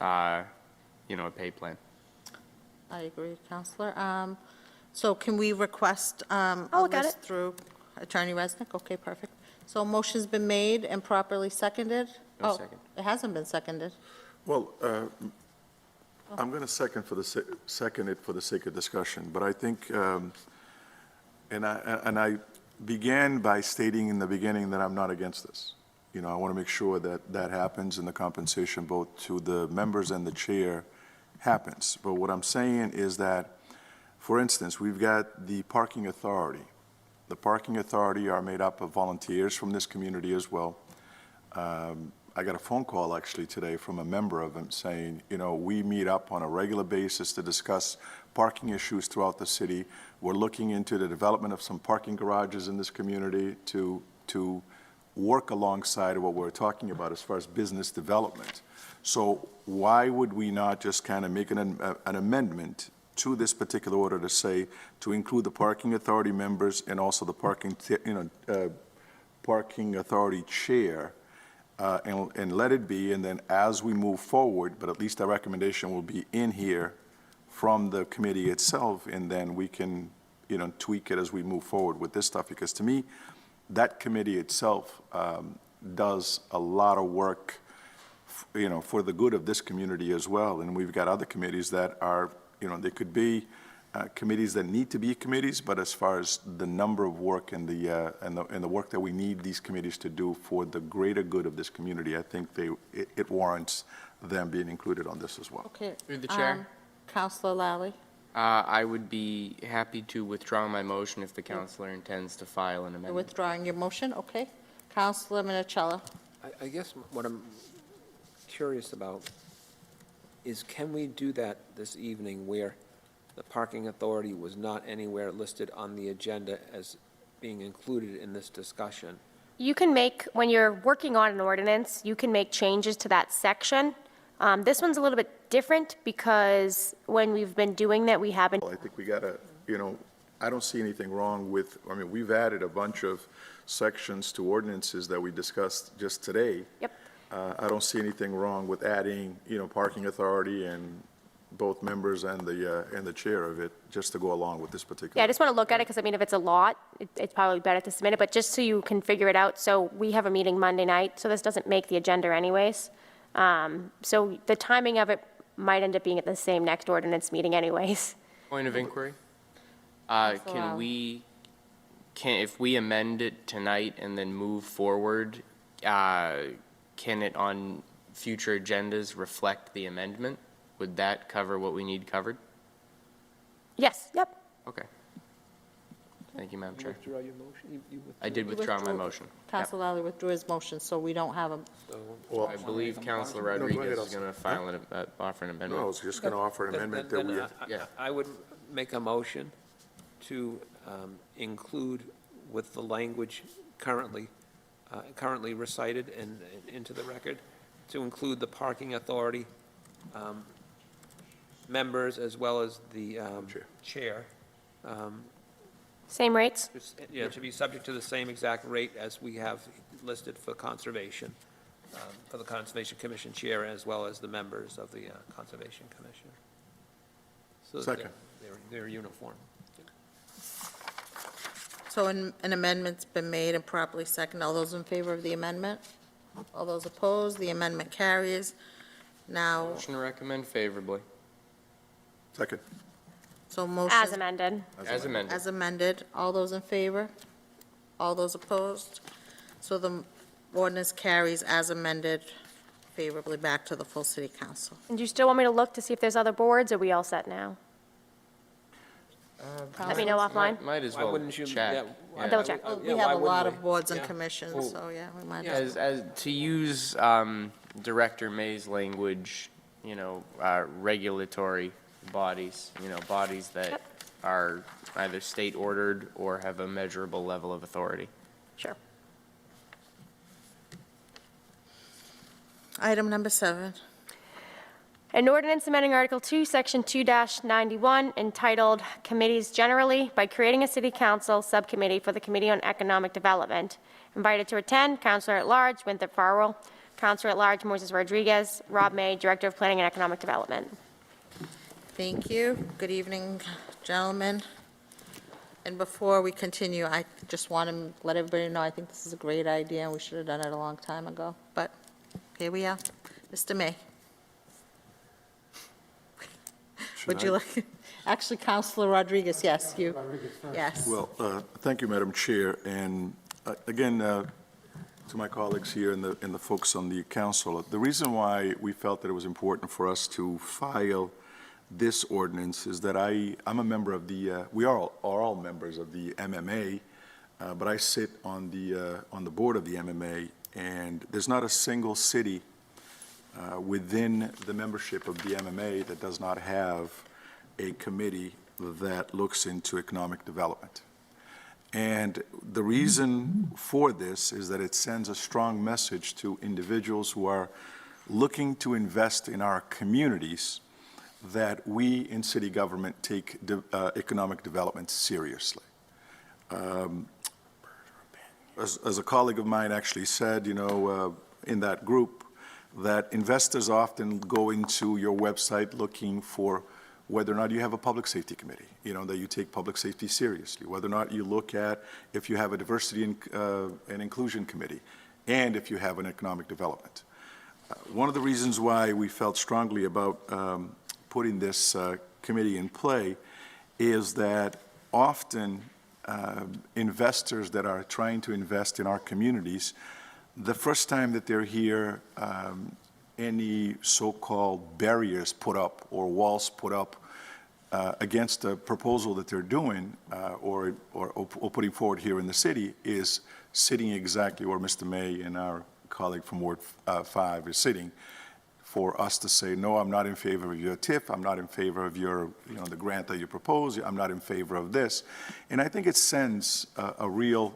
a pay plan. I agree, Counselor. So can we request a I'll look at list it. through Attorney Resnick? Okay, perfect. So a motion's been made and properly seconded? No Oh, second. it hasn't been seconded. Well, I'm going to second it for the sake of discussion, but I think, and I began by stating in the beginning that I'm not against this. I want to make sure that that happens and the compensation both to the members and the chair happens. But what I'm saying is that, for instance, we've got the parking authority. The parking authority are made up of volunteers from this community as well. I got a phone call actually today from a member of them saying, we meet up on a regular basis to discuss parking issues throughout the city. We're looking into the development of some parking garages in this community to work alongside what we're talking about as far as business development. So why would we not just kind of make an amendment to this particular order to say, to include the parking authority members and also the parking authority chair, and let it be, and then as we move forward, but at least our recommendation will be in here from the committee itself, and then we can, tweak it as we move forward with this stuff, because to me, that committee itself does a lot of work, for the good of this community as well, and we've got other committees that are, they could be committees that need to be committees, but as far as the number of work and the work that we need these committees to do for the greater good of this community, I think it warrants them being included on this as well. Okay. Through the chair. Counselor Lally? I would be happy to withdraw my motion if the counselor intends to file an You're amendment. withdrawing your motion? Okay. Counselor Minichella? I guess what I'm curious about is, can we do that this evening where the parking authority was not anywhere listed on the agenda as being included in this discussion? You can make, when you're working on an ordinance, you can make changes to that section. This one's a little bit different because when we've been doing that, we haven't. I think we got to, I don't see anything wrong with, we've added a bunch of sections to ordinances that we discussed just today. Yep. I don't see anything wrong with adding, parking authority and both members and the chair of it, just to go along with this particular. Yeah, I just want to look at it because, if it's a lot, it's probably better to submit it, but just so you can figure it out. So we have a meeting Monday night, so this doesn't make the agenda anyways. So the timing of it might end up being at the same next ordinance meeting anyways. Point of inquiry? Counselor If we amend it tonight and then move forward, can it on future agendas reflect the amendment? Would that cover what we need covered? Yes, yep. Okay. Thank you, Madam You Chair. withdraw your motion? I did withdraw my motion. Yep. Counselor Lally withdrew his motion, so we don't have a, Well, I believe Councilor go ahead, Rodriguez I'll- is going to file offer an no, I amendment. was just going to offer an amendment that we. Yeah. I would make a motion to include with the language currently recited and into the record, to include the parking authority members as well as the chair. Same rates? Yeah, to be subject to the same exact rate as we have listed for conservation, for the Conservation Commission chair as well as the members of the Conservation Commission. So that Second. they're uniform. so an amendment's been made and properly seconded. All those in favor of the amendment? All those opposed? The amendment carries. Now, Motion to recommend favorably. Second. so motion. As amended. As amended. As amended. All those in favor? All those opposed? So the ordinance carries as amended favorably back to the full city council. And do you still want me to look to see if there's other boards, or are we all set now? Let me know offline. Might as Why well wouldn't you? check. Yeah, Double check. Well, yeah, we why have a wouldn't lot we? of boards and Yeah. commissions, so yeah, we might as well. As to use Director May's language, regulatory bodies, bodies that are either state-ordered or have a measurable level of authority. Sure. Item number 7. An ordinance amending Article 2, Section 2-91, entitled Committees Generally, by creating a city council subcommittee for the Committee on Economic Development. Invited to attend, Counselor at Large Winthrop Farwell, Counselor at Large Moises Rodriguez, Rob May, Director of Planning and Economic Development. Thank you. Good evening, gentlemen. And before we continue, I just want to let everybody know, I think this is a great idea, and we should have done it a long time ago. But here we are. Mr. May. Would you like, actually, Counselor Rodriguez, yes, you. Yes. Well, thank you, Madam Chair, and again, to my colleagues here and the folks on the council, the reason why we felt that it was important for us to file this ordinance is that I'm a member of the, we are all members of the MMA, but I sit on the board of the MMA, and there's not a single city within the membership of the MMA that does not have a committee that looks into economic development. And the reason for this is that it sends a strong message to individuals who are looking to invest in our communities that we in city government take economic development seriously. As a colleague of mine actually said, in that group, that investors often go into your website looking for whether or not you have a public safety committee, that you take public safety seriously, whether or not you look at if you have a diversity and inclusion committee, and if you have an economic development. One of the reasons why we felt strongly about putting this committee in play is that often investors that are trying to invest in our communities, the first time that they're here, any so-called barriers put up or walls put up against a proposal that they're doing or putting forward here in the city is sitting exactly where Mr. May and our colleague from Ward 5 is sitting, for us to say, no, I'm not in favor of your TIF, I'm not in favor of your, the grant that you propose, I'm not in favor of this. And I think it sends a real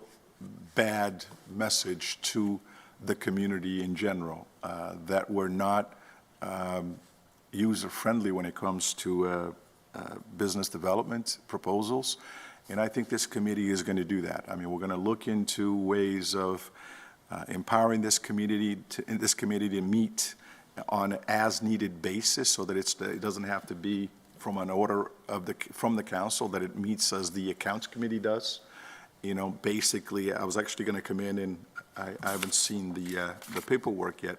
bad message to the community in general, that we're not user-friendly when it comes to business development proposals. And I think this committee is going to do that. I mean, we're going to look into ways of empowering this committee to meet on an as-needed basis, so that it doesn't have to be from an order from the council, that it meets as the accounts committee does. Basically, I was actually going to come in, and I haven't seen the paperwork yet.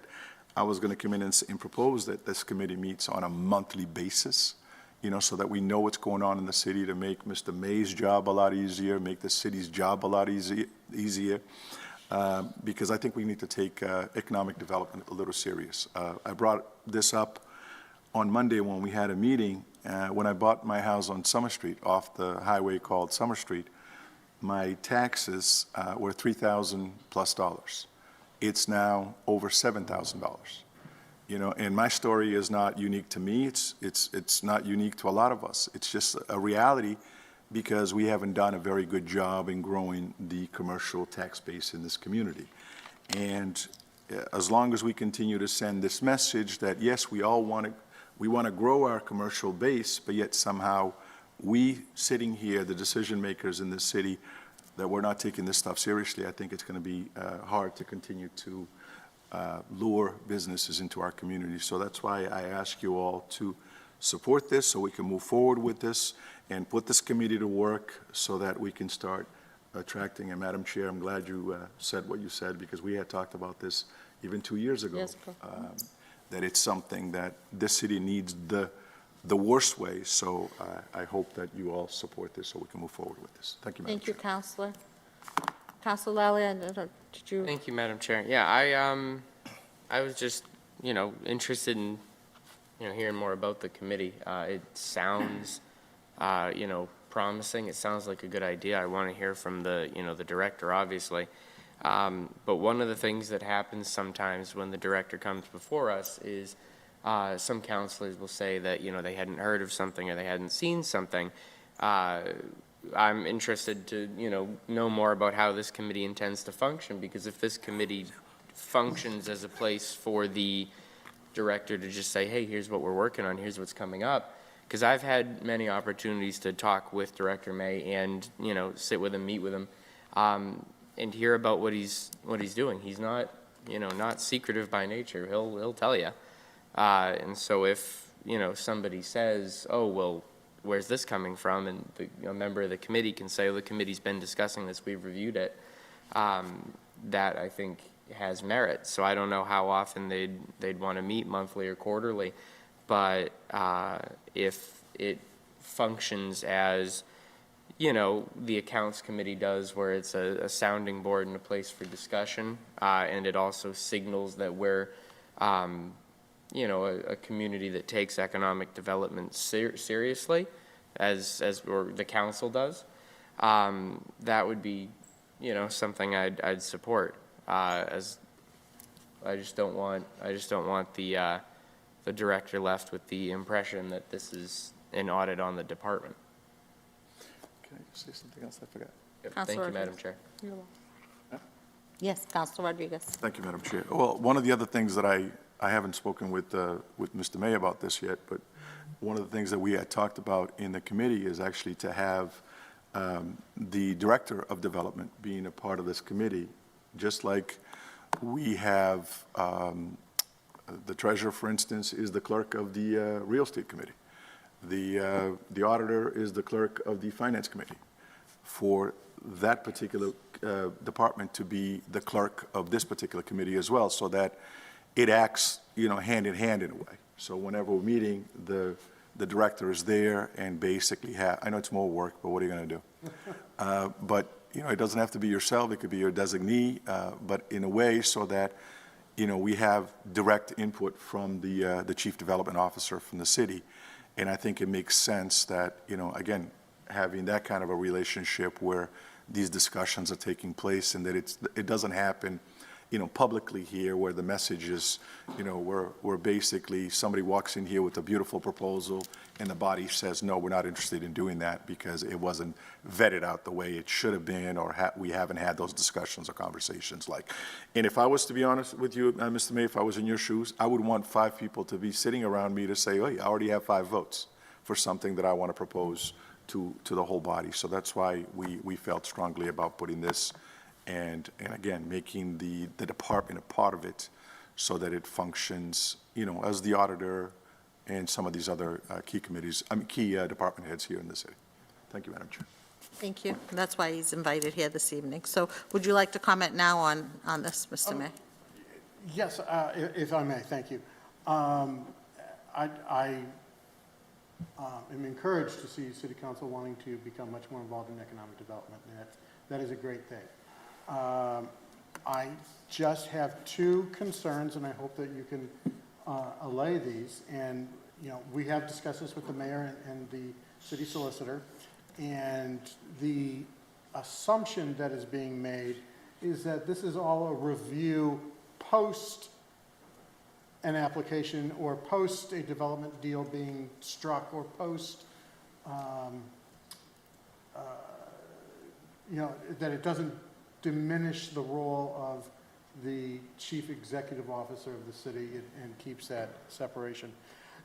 I was going to come in and propose that this committee meets on a monthly basis, so that we know what's going on in the city, to make Mr. May's job a lot easier, make the city's job a lot easier. Because I think we need to take economic development a little serious. I brought this up on Monday when we had a meeting. When I bought my house on Summer Street, off the highway called Summer Street, my taxes were $3,000+. It's now over $7,000. And my story is not unique to me. It's not unique to a lot of us. It's just a reality, because we haven't done a very good job in growing the commercial tax base in this community. And as long as we continue to send this message that, yes, we want to grow our commercial base, but yet somehow we sitting here, the decision makers in this city, that we're not taking this stuff seriously, I think it's going to be hard to continue to lure businesses into our community. So that's why I ask you all to support this, so we can move forward with this and put this committee to work so that we can start attracting. And Madam Chair, I'm glad you said what you said, because we had talked about this even 2 years ago, Yes, that it's something that this city needs the worst way. So I hope that you all support this so we can move forward with this. Thank you, Madam Thank you, Chair. Counselor. Counselor Lally, did you? Thank you, Madam Chair. Yeah, I was just, interested in, hearing more about the committee. It sounds, promising. It sounds like a good idea. I want to hear from the director, obviously. But one of the things that happens sometimes when the director comes before us is some counselors will say that, they hadn't heard of something or they hadn't seen something. I'm interested to, know more about how this committee intends to function, because if this committee functions as a place for the director to just say, hey, here's what we're working on, here's what's coming up, because I've had many opportunities to talk with Director May and, sit with him, meet with him, and hear about what he's doing. He's not, not secretive by nature. He'll tell you. And so if, somebody says, oh, well, where's this coming from? And a member of the committee can say, oh, the committee's been discussing this, we've reviewed it. That, I think, has merit. So I don't know how often they'd want to meet, monthly or quarterly. But if it functions as, the accounts committee does, where it's a sounding board and a place for discussion, and it also signals that we're, a community that takes economic development seriously, or the council does, that would be, something I'd support. As I just don't want the director left with the impression that this is an audit on the department. Can I just say something else I forgot? Yep. Councilor Thank you, Madam Rodriguez. Chair. You're welcome. Yes, Councilor Rodriguez. Thank you, Madam Chair. Well, one of the other things that I haven't spoken with Mr. May about this yet, but one of the things that we had talked about in the committee is actually to have the Director of Development being a part of this committee, just like we have the treasurer, for instance, is the clerk of the Real Estate Committee. The auditor is the clerk of the Finance Committee. For that particular department to be the clerk of this particular committee as well, so that it acts, hand in hand in a way. So whenever we're meeting, the director is there and basically I know it's more work, but what are you going to do? But, it doesn't have to be yourself. It could be your designee, but in a way so that, we have direct input from the chief development officer from the city. And I think it makes sense that, again, having that kind of a relationship where these discussions are taking place and that it doesn't happen, publicly here where the message is, we're basically, somebody walks in here with a beautiful proposal and the body says, no, we're not interested in doing that because it wasn't vetted out the way it should have been, or we haven't had those discussions or conversations like. And if I was to be honest with you, Mr. May, if I was in your shoes, I would want 5 people to be sitting around me to say, oh, I already have 5 votes for something that I want to propose to the whole body. So that's why we felt strongly about putting this and again, making the department a part of it so that it functions, as the auditor and some of these other key department heads here in the city. Thank you, Madam Chair. Thank you. That's why he's invited here this evening. So would you like to comment now on this, Mr. May? Yes, if I may, thank you. I am encouraged to see City Council wanting to become much more involved in economic development, and that is a great thing. I just have 2 concerns, and I hope that you can allay these. And, we have discussed this with the mayor and the city solicitor, and the assumption that is being made is that this is all a review post an application or post a development deal being struck or post, that it doesn't diminish the role of the chief executive officer of the city and keeps that separation.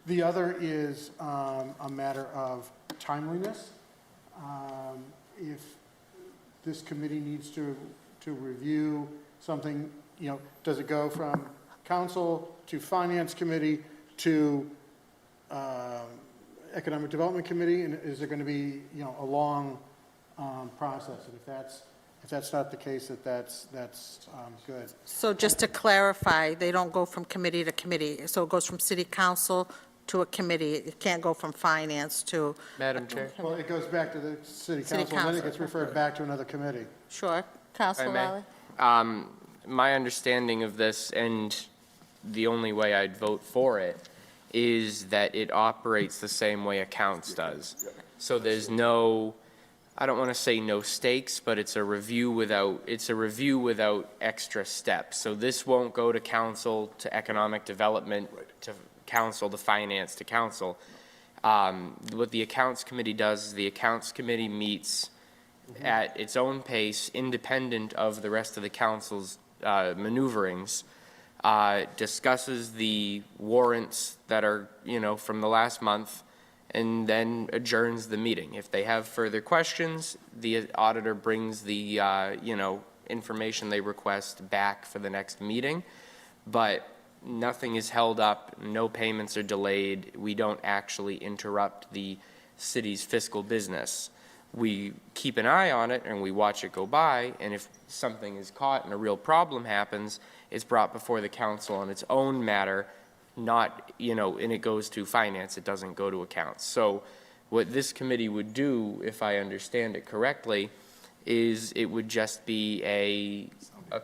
The other is a matter of timeliness. If this committee needs to review something, does it go from council to finance committee to economic development committee, and is there going to be a long process? And if that's not the case, that's good. So just to clarify, they don't go from committee to committee. So it goes from city council to a committee. It can't go from finance to. Madam Chair? Well, it goes back to the city City council, and then it council. gets referred back to another committee. Sure. Councilor If I Lally? may. My understanding of this, and the only way I'd vote for it, is that it operates the same way accounts does. So there's no, I don't want to say no stakes, but it's a review without extra steps. So this won't go to council, to economic development, to council, to finance, to council. What the Accounts Committee does is the Accounts Committee meets at its own pace, independent of the rest of the council's maneuverings, discusses the warrants that are, from the last month, and then adjourns the meeting. If they have further questions, the auditor brings the, information they request back for the next meeting. But nothing is held up, no payments are delayed. We don't actually interrupt the city's fiscal business. We keep an eye on it and we watch it go by, and if something is caught and a real problem happens, it's brought before the council on its own matter, not, and it goes to finance, it doesn't go to accounts. So what this committee would do, if I understand it correctly, is it would just be a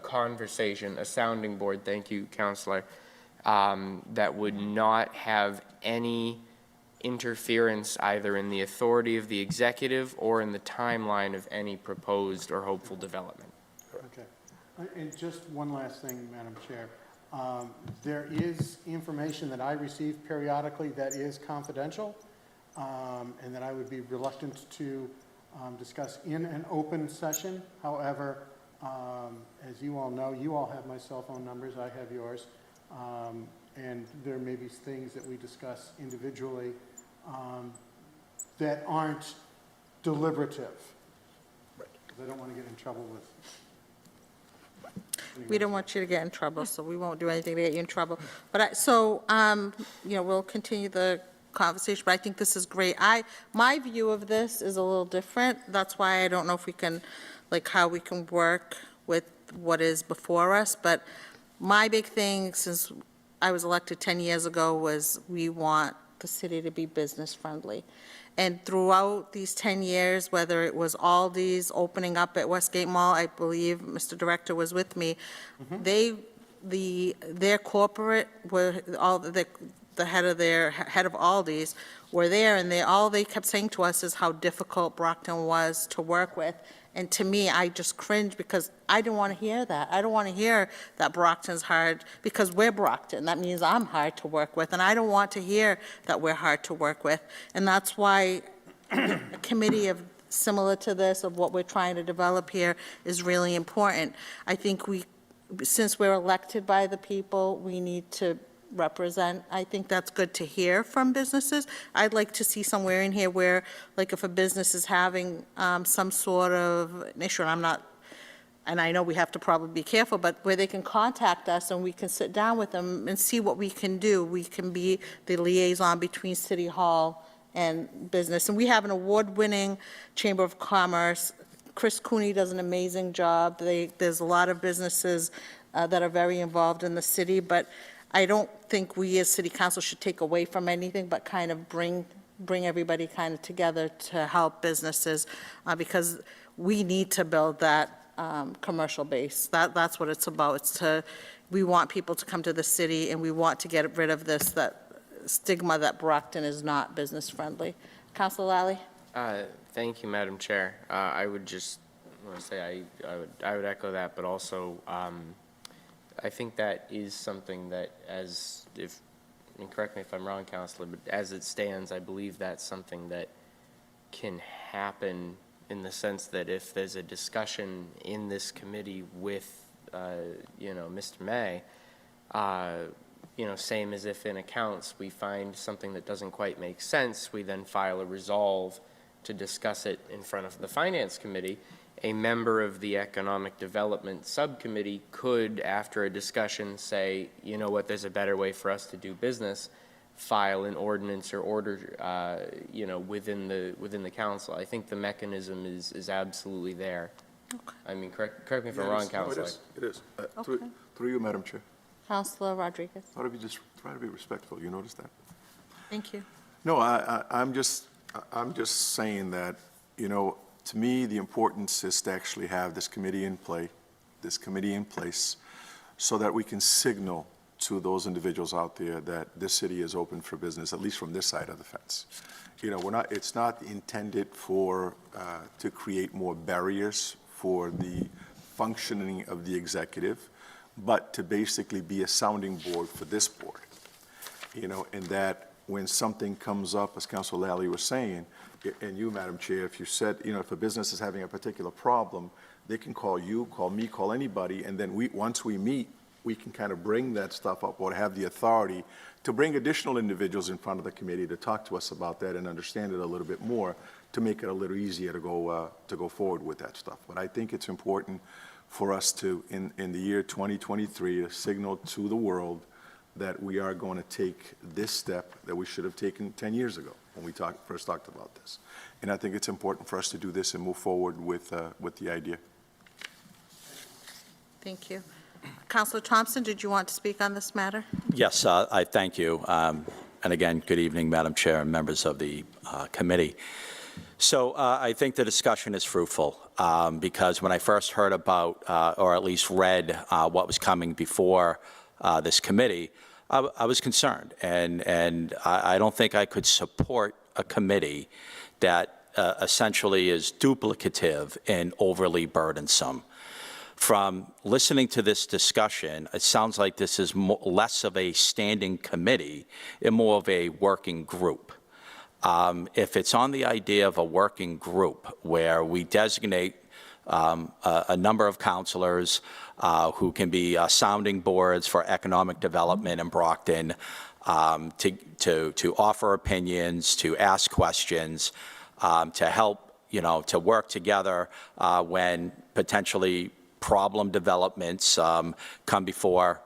conversation, a sounding board, thank you, Counselor, that would not have any interference either in the authority of the executive or in the timeline of any proposed or hopeful development. Okay. And just one last thing, Madam Chair. There is information that I receive periodically that is confidential, and that I would be reluctant to discuss in an open session. However, as you all know, you all have my cell phone numbers, I have yours, and there may be things that we discuss individually that aren't deliberative. Because I don't want to get in trouble with. We don't want you to get in trouble, so we won't do anything to get you in trouble. But we'll continue the conversation, but I think this is great. My view of this is a little different. That's why I don't know if we can, how we can work with what is before us. But my big thing, since I was elected 10 years ago, was we want the city to be business friendly. And throughout these 10 years, whether it was Aldi's opening up at Westgate Mall, I believe Mr. Director was with me, their corporate, were all the head of Aldi's were there, and all they kept saying to us is how difficult Brockton was to work with. And to me, I just cringed because I didn't want to hear that. I don't want to hear that Brockton's hard, because we're Brockton. That means I'm hard to work with, and I don't want to hear that we're hard to work with. And that's why a committee similar to this, of what we're trying to develop here, is really important. I think since we're elected by the people, we need to represent. I think that's good to hear from businesses. I'd like to see somewhere in here where, if a business is having some sort of an issue, and I know we have to probably be careful, but where they can contact us and we can sit down with them and see what we can do. We can be the liaison between City Hall and business. And we have an award-winning Chamber of Commerce. Chris Cooney does an amazing job. There's a lot of businesses that are very involved in the city, but I don't think we as City Council should take away from anything, but kind of bring everybody kind of together to help businesses, because we need to build that commercial base. That's what it's about. We want people to come to the city, and we want to get rid of that stigma that Brockton is not business friendly. Councilor Lally? Thank you, Madam Chair. I would just want to say I would echo that, but also I think that is something that, and correct me if I'm wrong, Councilor, but as it stands, I believe that's something that can happen in the sense that if there's a discussion in this committee with, Mr. May, same as if in accounts we find something that doesn't quite make sense, we then file a resolve to discuss it in front of the Finance Committee. A member of the Economic Development Subcommittee could, after a discussion, say, you know what, there's a better way for us to do business, file an ordinance or order, within the council. I think the mechanism is absolutely there. Okay. I mean, correct me if I'm wrong, Councilor. It is. Okay. Through you, Madam Chair. Councilor Rodriguez? Thought if you just try to be respectful, you notice that? Thank you. No, I'm just saying that, to me, the importance is to actually have this committee in place, so that we can signal to those individuals out there that this city is open for business, at least from this side of the fence. It's not intended to create more barriers for the functioning of the executive, but to basically be a sounding board for this board, and that when something comes up, as Council Lally was saying, and you, Madam Chair, if you said, if a business is having a particular problem, they can call you, call me, call anybody, and then once we meet, we can kind of bring that stuff up or have the authority to bring additional individuals in front of the committee to talk to us about that and understand it a little bit more, to make it a little easier to go forward with that stuff. But I think it's important for us to, in the year 2023, to signal to the world that we are going to take this step that we should have taken 10 years ago when we first talked about this. And I think it's important for us to do this and move forward with the idea. Thank you. Councilor Thompson, did you want to speak on this matter? Yes, I thank you. And again, good evening, Madam Chair and members of the committee. So I think the discussion is fruitful because when I first heard about, or at least read what was coming before this committee, I was concerned. And I don't think I could support a committee that essentially is duplicative and overly burdensome. From listening to this discussion, it sounds like this is less of a standing committee and more of a working group. If it's on the idea of a working group where we designate a number of counselors who can be sounding boards for economic development in Brockton, to offer opinions, to ask questions, to help, to work together when potentially problem developments come before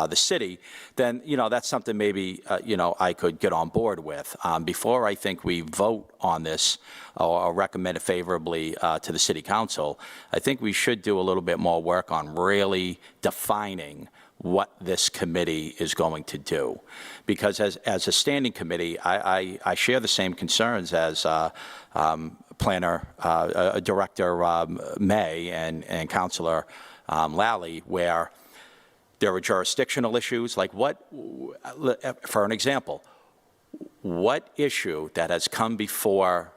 the city, then, that's something maybe, I could get on board with. Before I think we vote on this or recommend it favorably to the city council, I think we should do a little bit more work on really defining what this committee is going to do. Because as a standing committee, I share the same concerns as Director May and Councilor Lally, where there are jurisdictional issues, like for an example, what issue that has come before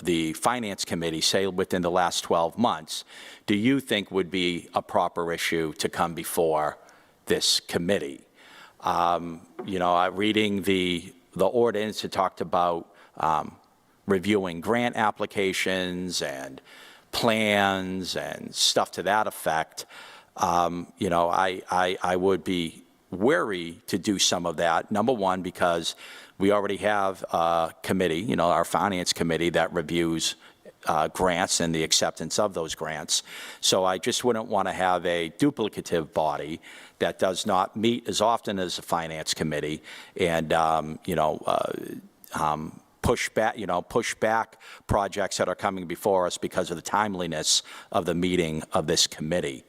the Finance Committee, say within the last 12 months, do you think would be a proper issue to come before this committee? Reading the ordinance, it talked about reviewing grant applications and plans and stuff to that effect. I would be wary to do some of that. Number one, because we already have a committee, our finance committee, that reviews grants and the acceptance of those grants. So I just wouldn't want to have a duplicative body that does not meet as often as the finance committee and, push back projects that are coming before us because of the timeliness of the meeting of this committee.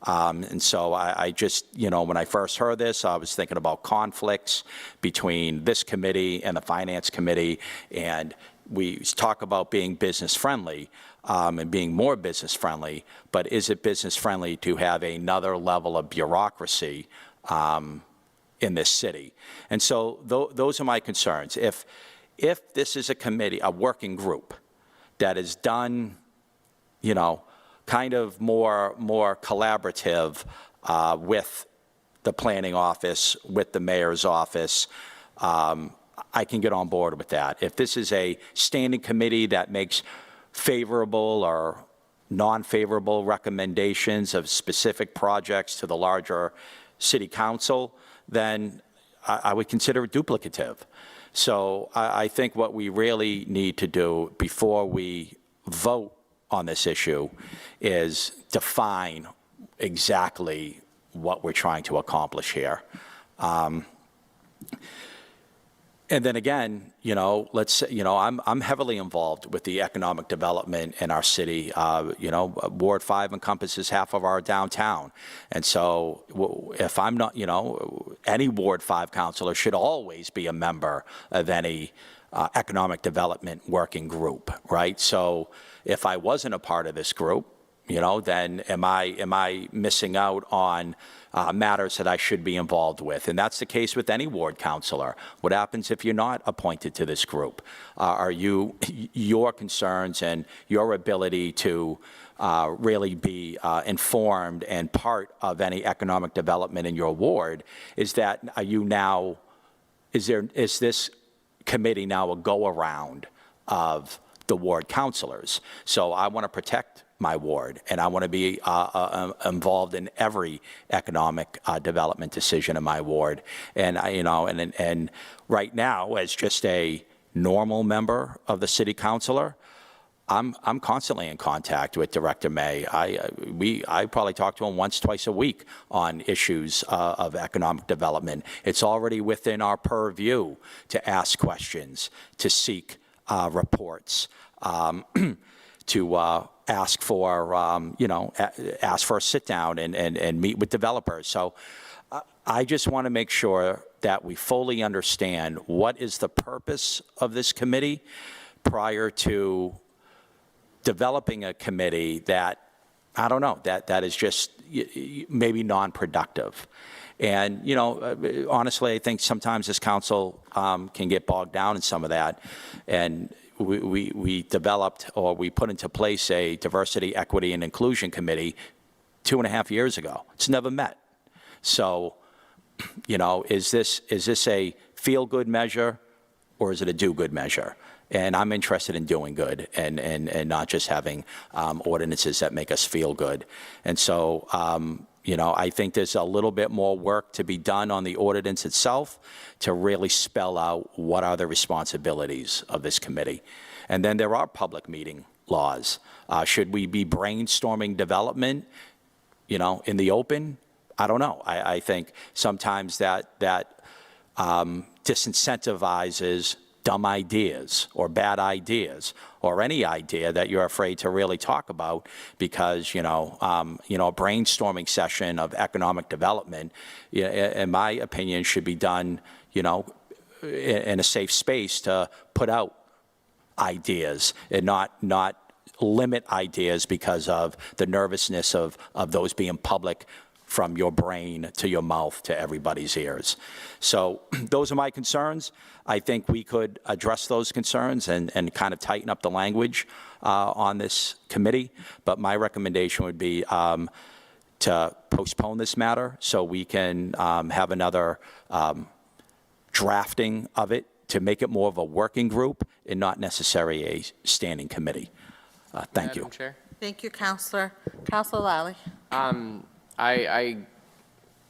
And so I just, when I first heard this, I was thinking about conflicts between this committee and the Finance Committee, and we talk about being business friendly and being more business friendly, but is it business friendly to have another level of bureaucracy in this city? And so those are my concerns. If this is a committee, a working group that is done, kind of more collaborative with the planning office, with the mayor's office, I can get on board with that. If this is a standing committee that makes favorable or non-favorable recommendations of specific projects to the larger city council, then I would consider it duplicative. So I think what we really need to do before we vote on this issue is define exactly what we're trying to accomplish here. And then again, let's say, I'm heavily involved with the economic development in our city. Ward 5 encompasses half of our downtown. And so if I'm not, any Ward 5 councilor should always be a member of any economic development working group, right? So if I wasn't a part of this group, then am I missing out on matters that I should be involved with? And that's the case with any ward councilor. What happens if you're not appointed to this group? Are your concerns and your ability to really be informed and part of any economic development in your ward, are you now is this committee now a go-around of the ward councilors? So I want to protect my ward, and I want to be involved in every economic development decision in my ward. And and right now, as just a normal member of the city councilor, I'm constantly in contact with Director May. I probably talk to him once, twice a week on issues of economic development. It's already within our purview to ask questions, to seek reports, to ask for ask for a sit down and meet with developers. So I just want to make sure that we fully understand what is the purpose of this committee prior to developing a committee that, I don't know, that is just maybe non-productive. And, honestly, I think sometimes this council can get bogged down in some of that. And we developed, or we put into place, a diversity, equity, and inclusion committee 2.5 years ago. It's never met. So, is this a feel-good measure, or is it a do-good measure? And I'm interested in doing good and not just having ordinances that make us feel good. And so, I think there's a little bit more work to be done on the ordinance itself to really spell out what are the responsibilities of this committee. And then there are public meeting laws. Should we be brainstorming development, in the open? I don't know. I think sometimes that disincentivizes dumb ideas or bad ideas or any idea that you're afraid to really talk about because, a brainstorming session of economic development, in my opinion, should be done, in a safe space to put out ideas and not limit ideas because of the nervousness of those being public from your brain to your mouth to everybody's ears. So those are my concerns. I think we could address those concerns and kind of tighten up the language on this committee. But my recommendation would be to postpone this matter so we can have another drafting of it to make it more of a working group and not necessarily a standing committee. Thank you. Madam Chair? Thank you, Counselor. Counselor Lally.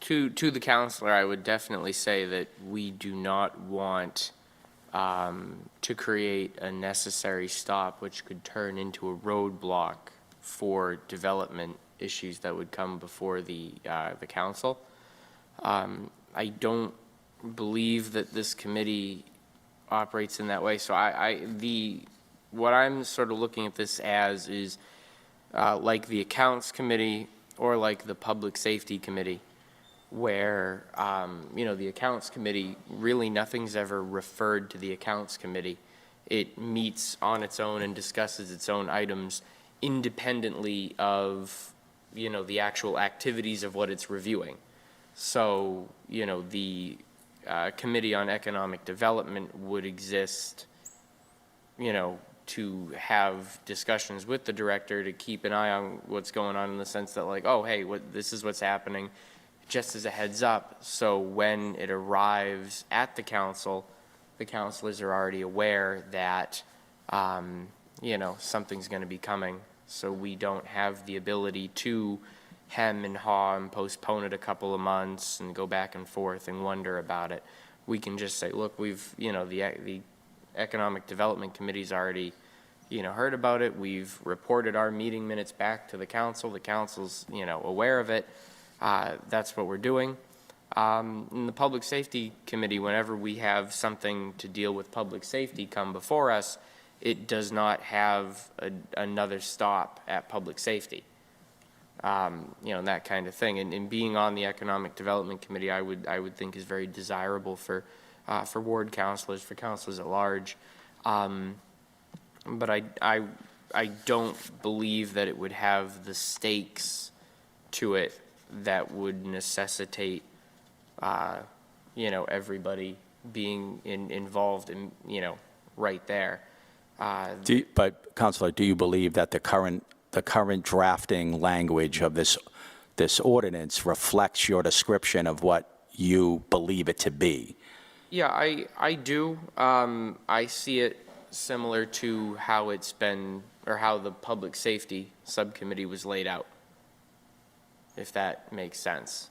To the counselor, I would definitely say that we do not want to create a necessary stop which could turn into a roadblock for development issues that would come before the council. I don't believe that this committee operates in that way. So what I'm sort of looking at this as is like the accounts committee or like the public safety committee, where, the accounts committee, really nothing's ever referred to the accounts committee. It meets on its own and discusses its own items independently of, the actual activities of what it's reviewing. So, the Committee on Economic Development would exist, to have discussions with the director to keep an eye on what's going on in the sense that like, oh, hey, this is what's happening, just as a heads up. So when it arrives at the council, the councilors are already aware that, something's going to be coming. So we don't have the ability to hem and haw and postpone it a couple of months and go back and forth and wonder about it. We can just say, look, we've, the Economic Development Committee's already, heard about it. We've reported our meeting minutes back to the council. The council's, aware of it. That's what we're doing. In the Public Safety Committee, whenever we have something to deal with public safety come before us, it does not have another stop at public safety. And that kind of thing. And being on the Economic Development Committee, I would think is very desirable for ward councilors, for councilors at large. But I don't believe that it would have the stakes to it that would necessitate, everybody being involved in, right there. But Councilor, do you believe that the current drafting language of this ordinance reflects your description of what you believe it to be? Yeah, I do. I see it similar to how it's been, or how the Public Safety Subcommittee was laid out, if that makes sense.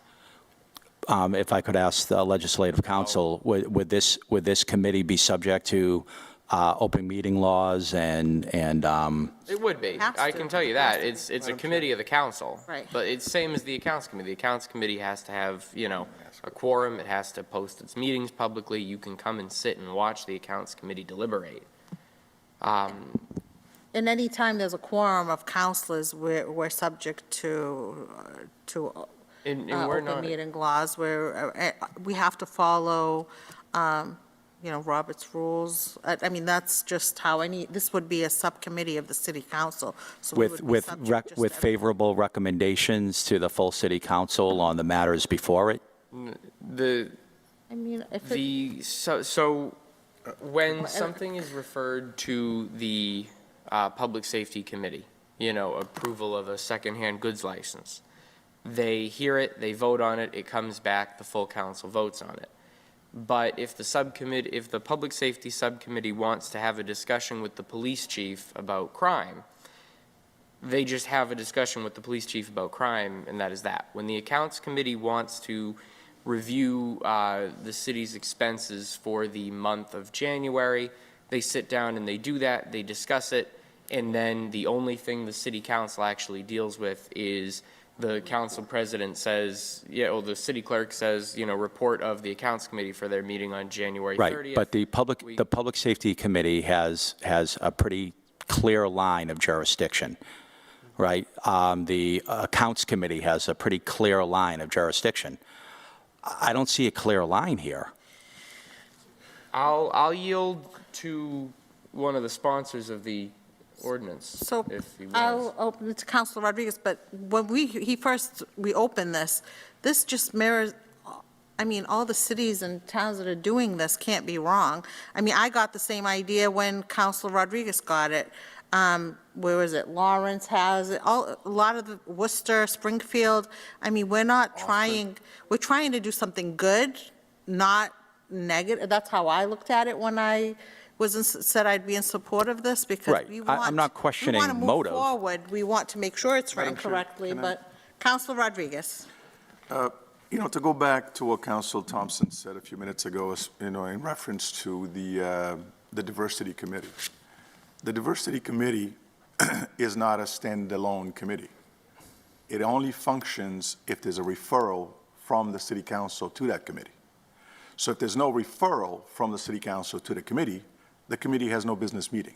If I could ask the Legislative Council, would this committee be subject to open meeting laws and It would be. Has I to. can tell you that. It's a committee of the council. Right. But it's same as the Accounts Committee. The Accounts Committee has to have, a quorum. It has to post its meetings publicly. You can come and sit and watch the Accounts Committee deliberate. And any time there's a quorum of counselors, we're subject to And we're open not, meeting laws, where we have to follow, Robert's rules. I mean, that's just how this would be a subcommittee of the city council, so we would be subject just with to favorable recommendations to the full city council on the matters before it? I mean, if it, so when something is referred to the Public Safety Committee, approval of a secondhand goods license, they hear it, they vote on it, it comes back, the full council votes on it. But if the Public Safety Subcommittee wants to have a discussion with the police chief about crime, they just have a discussion with the police chief about crime, and that is that. When the Accounts Committee wants to review the city's expenses for the month of January, they sit down and they do that, they discuss it, and then the only thing the city council actually deals with is the council president says, the city clerk says, report of the Accounts Committee for their meeting on January 30th. Right, but the Public Safety Committee has a pretty clear line of jurisdiction, right? The Accounts Committee has a pretty clear line of jurisdiction. I don't see a clear line here. I'll yield to one of the sponsors of the ordinance, so if he I'll wants. open it to Councilor Rodriguez, but when we opened this just mirrors, I mean, all the cities and towns that are doing this can't be wrong. I mean, I got the same idea when Councilor Rodriguez got it. Where was it? Lawrence has it, a lot of the Worcester, Springfield. I mean, we're trying to do something good, not negative. That's how I looked at it when I said I'd be in support of this, because Right. we want. I'm not questioning we want to motive. move forward. We want to make sure it's Madam written Chair, correctly, can I- but Councilor Rodriguez. To go back to what Council Thompson said a few minutes ago, in reference to the Diversity Committee. The Diversity Committee is not a standalone committee. It only functions if there's a referral from the City Council to that committee. So if there's no referral from the City Council to the committee has no business meeting,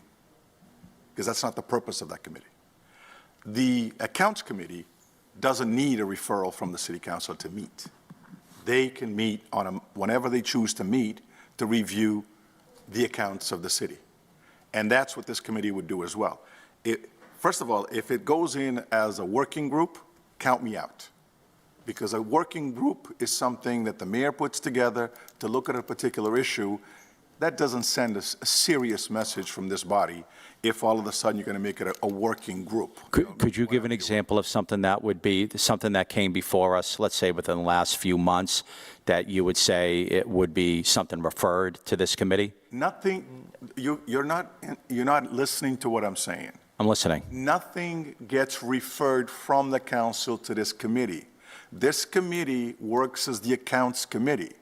because that's not the purpose of that committee. The Accounts Committee doesn't need a referral from the City Council to meet. They can meet whenever they choose to meet to review the accounts of the city. And that's what this committee would do as well. First of all, if it goes in as a working group, count me out. Because a working group is something that the mayor puts together to look at a particular issue. That doesn't send a serious message from this body if all of a sudden you're going to make it a working group. Could you give an example of something that would be, something that came before us, let's say within the last few months, that you would say it would be something referred to this committee? Nothing, you're not listening to what I'm saying. I'm listening. Nothing gets referred from the council to this committee. This committee works as the Accounts Committee,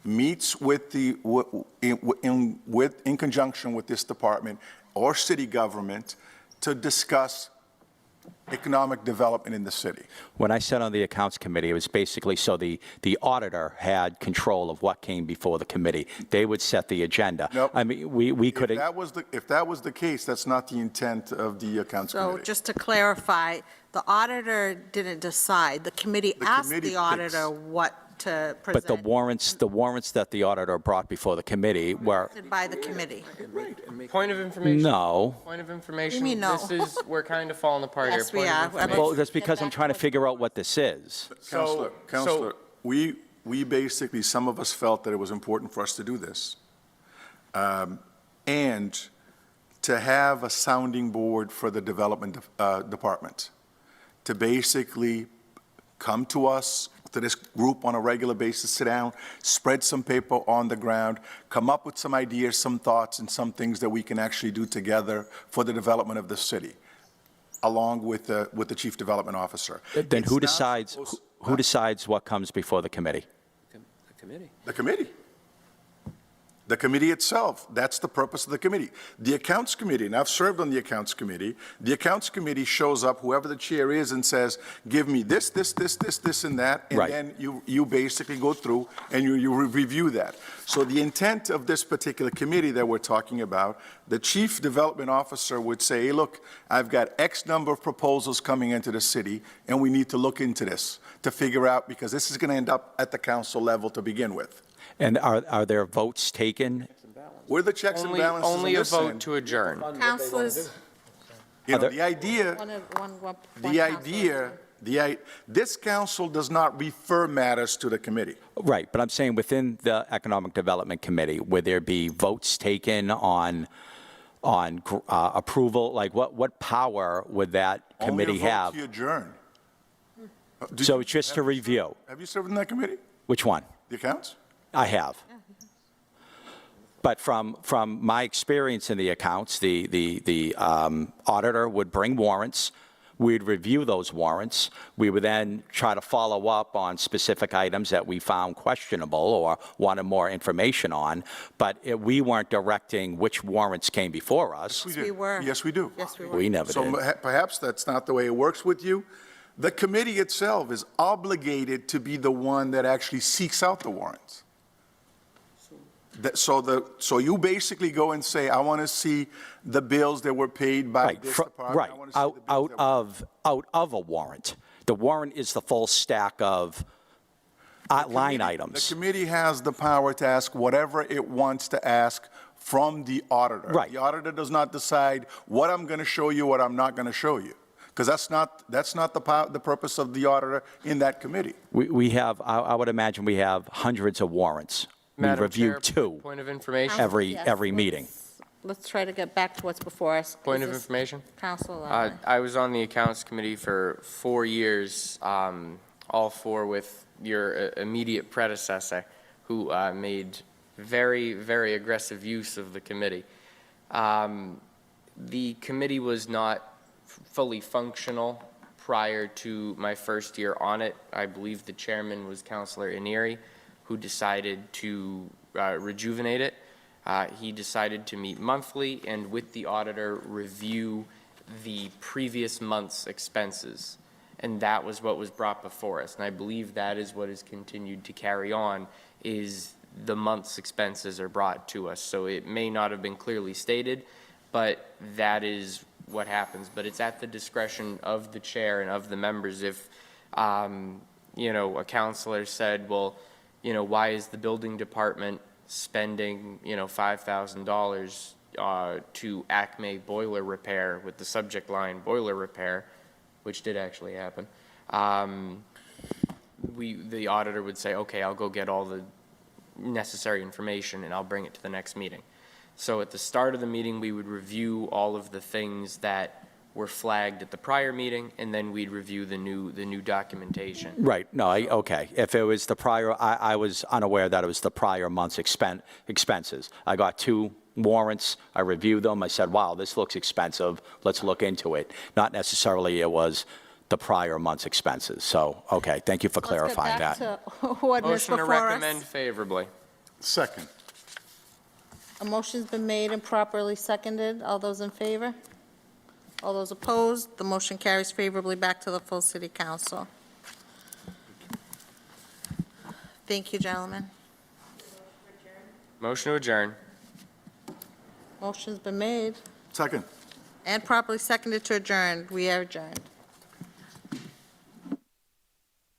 meets with in conjunction with this department or city government to discuss economic development in the city. When I said on the Accounts Committee, it was basically so the auditor had control of what came before the committee. They would set the agenda. Nope. I mean, we could. If that was the case, that's not the intent of the Accounts So Committee. just to clarify, the auditor didn't decide. The committee asked committee the auditor picks. what to But present. the warrants that the auditor brought before the committee were, By the committee. Point of information. no. Point of information. mean no? We're kind of falling apart here. Yes, we Point of are. information. Well, that's because I'm trying to figure out what this is. Counselor, we basically, some of us felt that it was important for us to do this. And to have a sounding board for the development department, to basically come to us to this group on a regular basis, sit down, spread some paper on the ground, come up with some ideas, some thoughts, and some things that we can actually do together for the development of the city, along with the Chief Development Officer. Then who It's not decides, supposed- who decides what comes before the committee? The committee. The committee. The committee itself, that's the purpose of the committee. The Accounts Committee, and I've served on the Accounts Committee, the Accounts Committee shows up, whoever the chair is, and says, give me this, and that, and Right. then you basically go through and you review that. So the intent of this particular committee that we're talking about, the Chief Development Officer would say, hey, look, I've got X number of proposals coming into the city, and we need to look into this to figure out, because this is going to end up at the council level to begin with. And are there votes taken? We're the checks and Only, balances on only a this vote end. to adjourn. Councilors, You know, Other- the idea, this council does not refer matters to the committee. Right, but I'm saying within the Economic Development Committee, would there be votes taken on approval? Like, what power would that committee have? Only a vote to adjourn. So it's just to review. Have you served in that committee? Which one? The accounts? I have. But from my experience in the accounts, the auditor would bring warrants. We'd review those warrants. We would then try to follow up on specific items that we found questionable or wanted more information on. But we weren't directing which warrants came before us. we were. Yes, we do. Yes, we were. We never So did. perhaps that's not the way it works with you. The committee itself is obligated to be the one that actually seeks out the warrants. So you basically go and say, I want to see the bills that were paid by Right, this department. right, I wanna see the bills out of a warrant. The warrant is the full stack of line The items. committee has the power to ask whatever it wants to ask from the auditor. Right. The auditor does not decide what I'm going to show you, what I'm not going to show you, because that's not the purpose of the auditor in that committee. We have, I would imagine we have hundreds of warrants. We Madam review Chair, two Point of information. every Yes, meeting. let's try to get back to what's before us. Point Is of this information. Council, I was on the Accounts Committee for 4 years, all 4 with your immediate predecessor, who made very, very aggressive use of the committee. The committee was not fully functional prior to my first year on it. I believe the chairman was Councilor Inieri, who decided to rejuvenate it. He decided to meet monthly and with the auditor review the previous month's expenses. And that was what was brought before us. And I believe that is what has continued to carry on, is the month's expenses are brought to us. So it may not have been clearly stated, but that is what happens. But it's at the discretion of the chair and of the members. If, a councilor said, well, why is the building department spending, $5,000 to Acme boiler repair with the subject line boiler repair, which did actually happen. The auditor would say, okay, I'll go get all the necessary information and I'll bring it to the next meeting. So at the start of the meeting, we would review all of the things that were flagged at the prior meeting, and then we'd review the new documentation. Right, no, okay. If it was the prior, I was unaware that it was the prior month's expenses. I got 2 warrants, I reviewed them, I said, wow, this looks expensive, let's look into it. Not necessarily it was the prior month's expenses. So, okay, thank you for clarifying that. Let's get back to ordinance Motion to before recommend us. favorably. Second. A motion's been made and properly seconded. All those in favor? All those opposed? The motion carries favorably back to the full city council. Thank you, gentlemen. Motion to adjourn. Motion's been made Second. and properly seconded to adjourn. We are adjourned.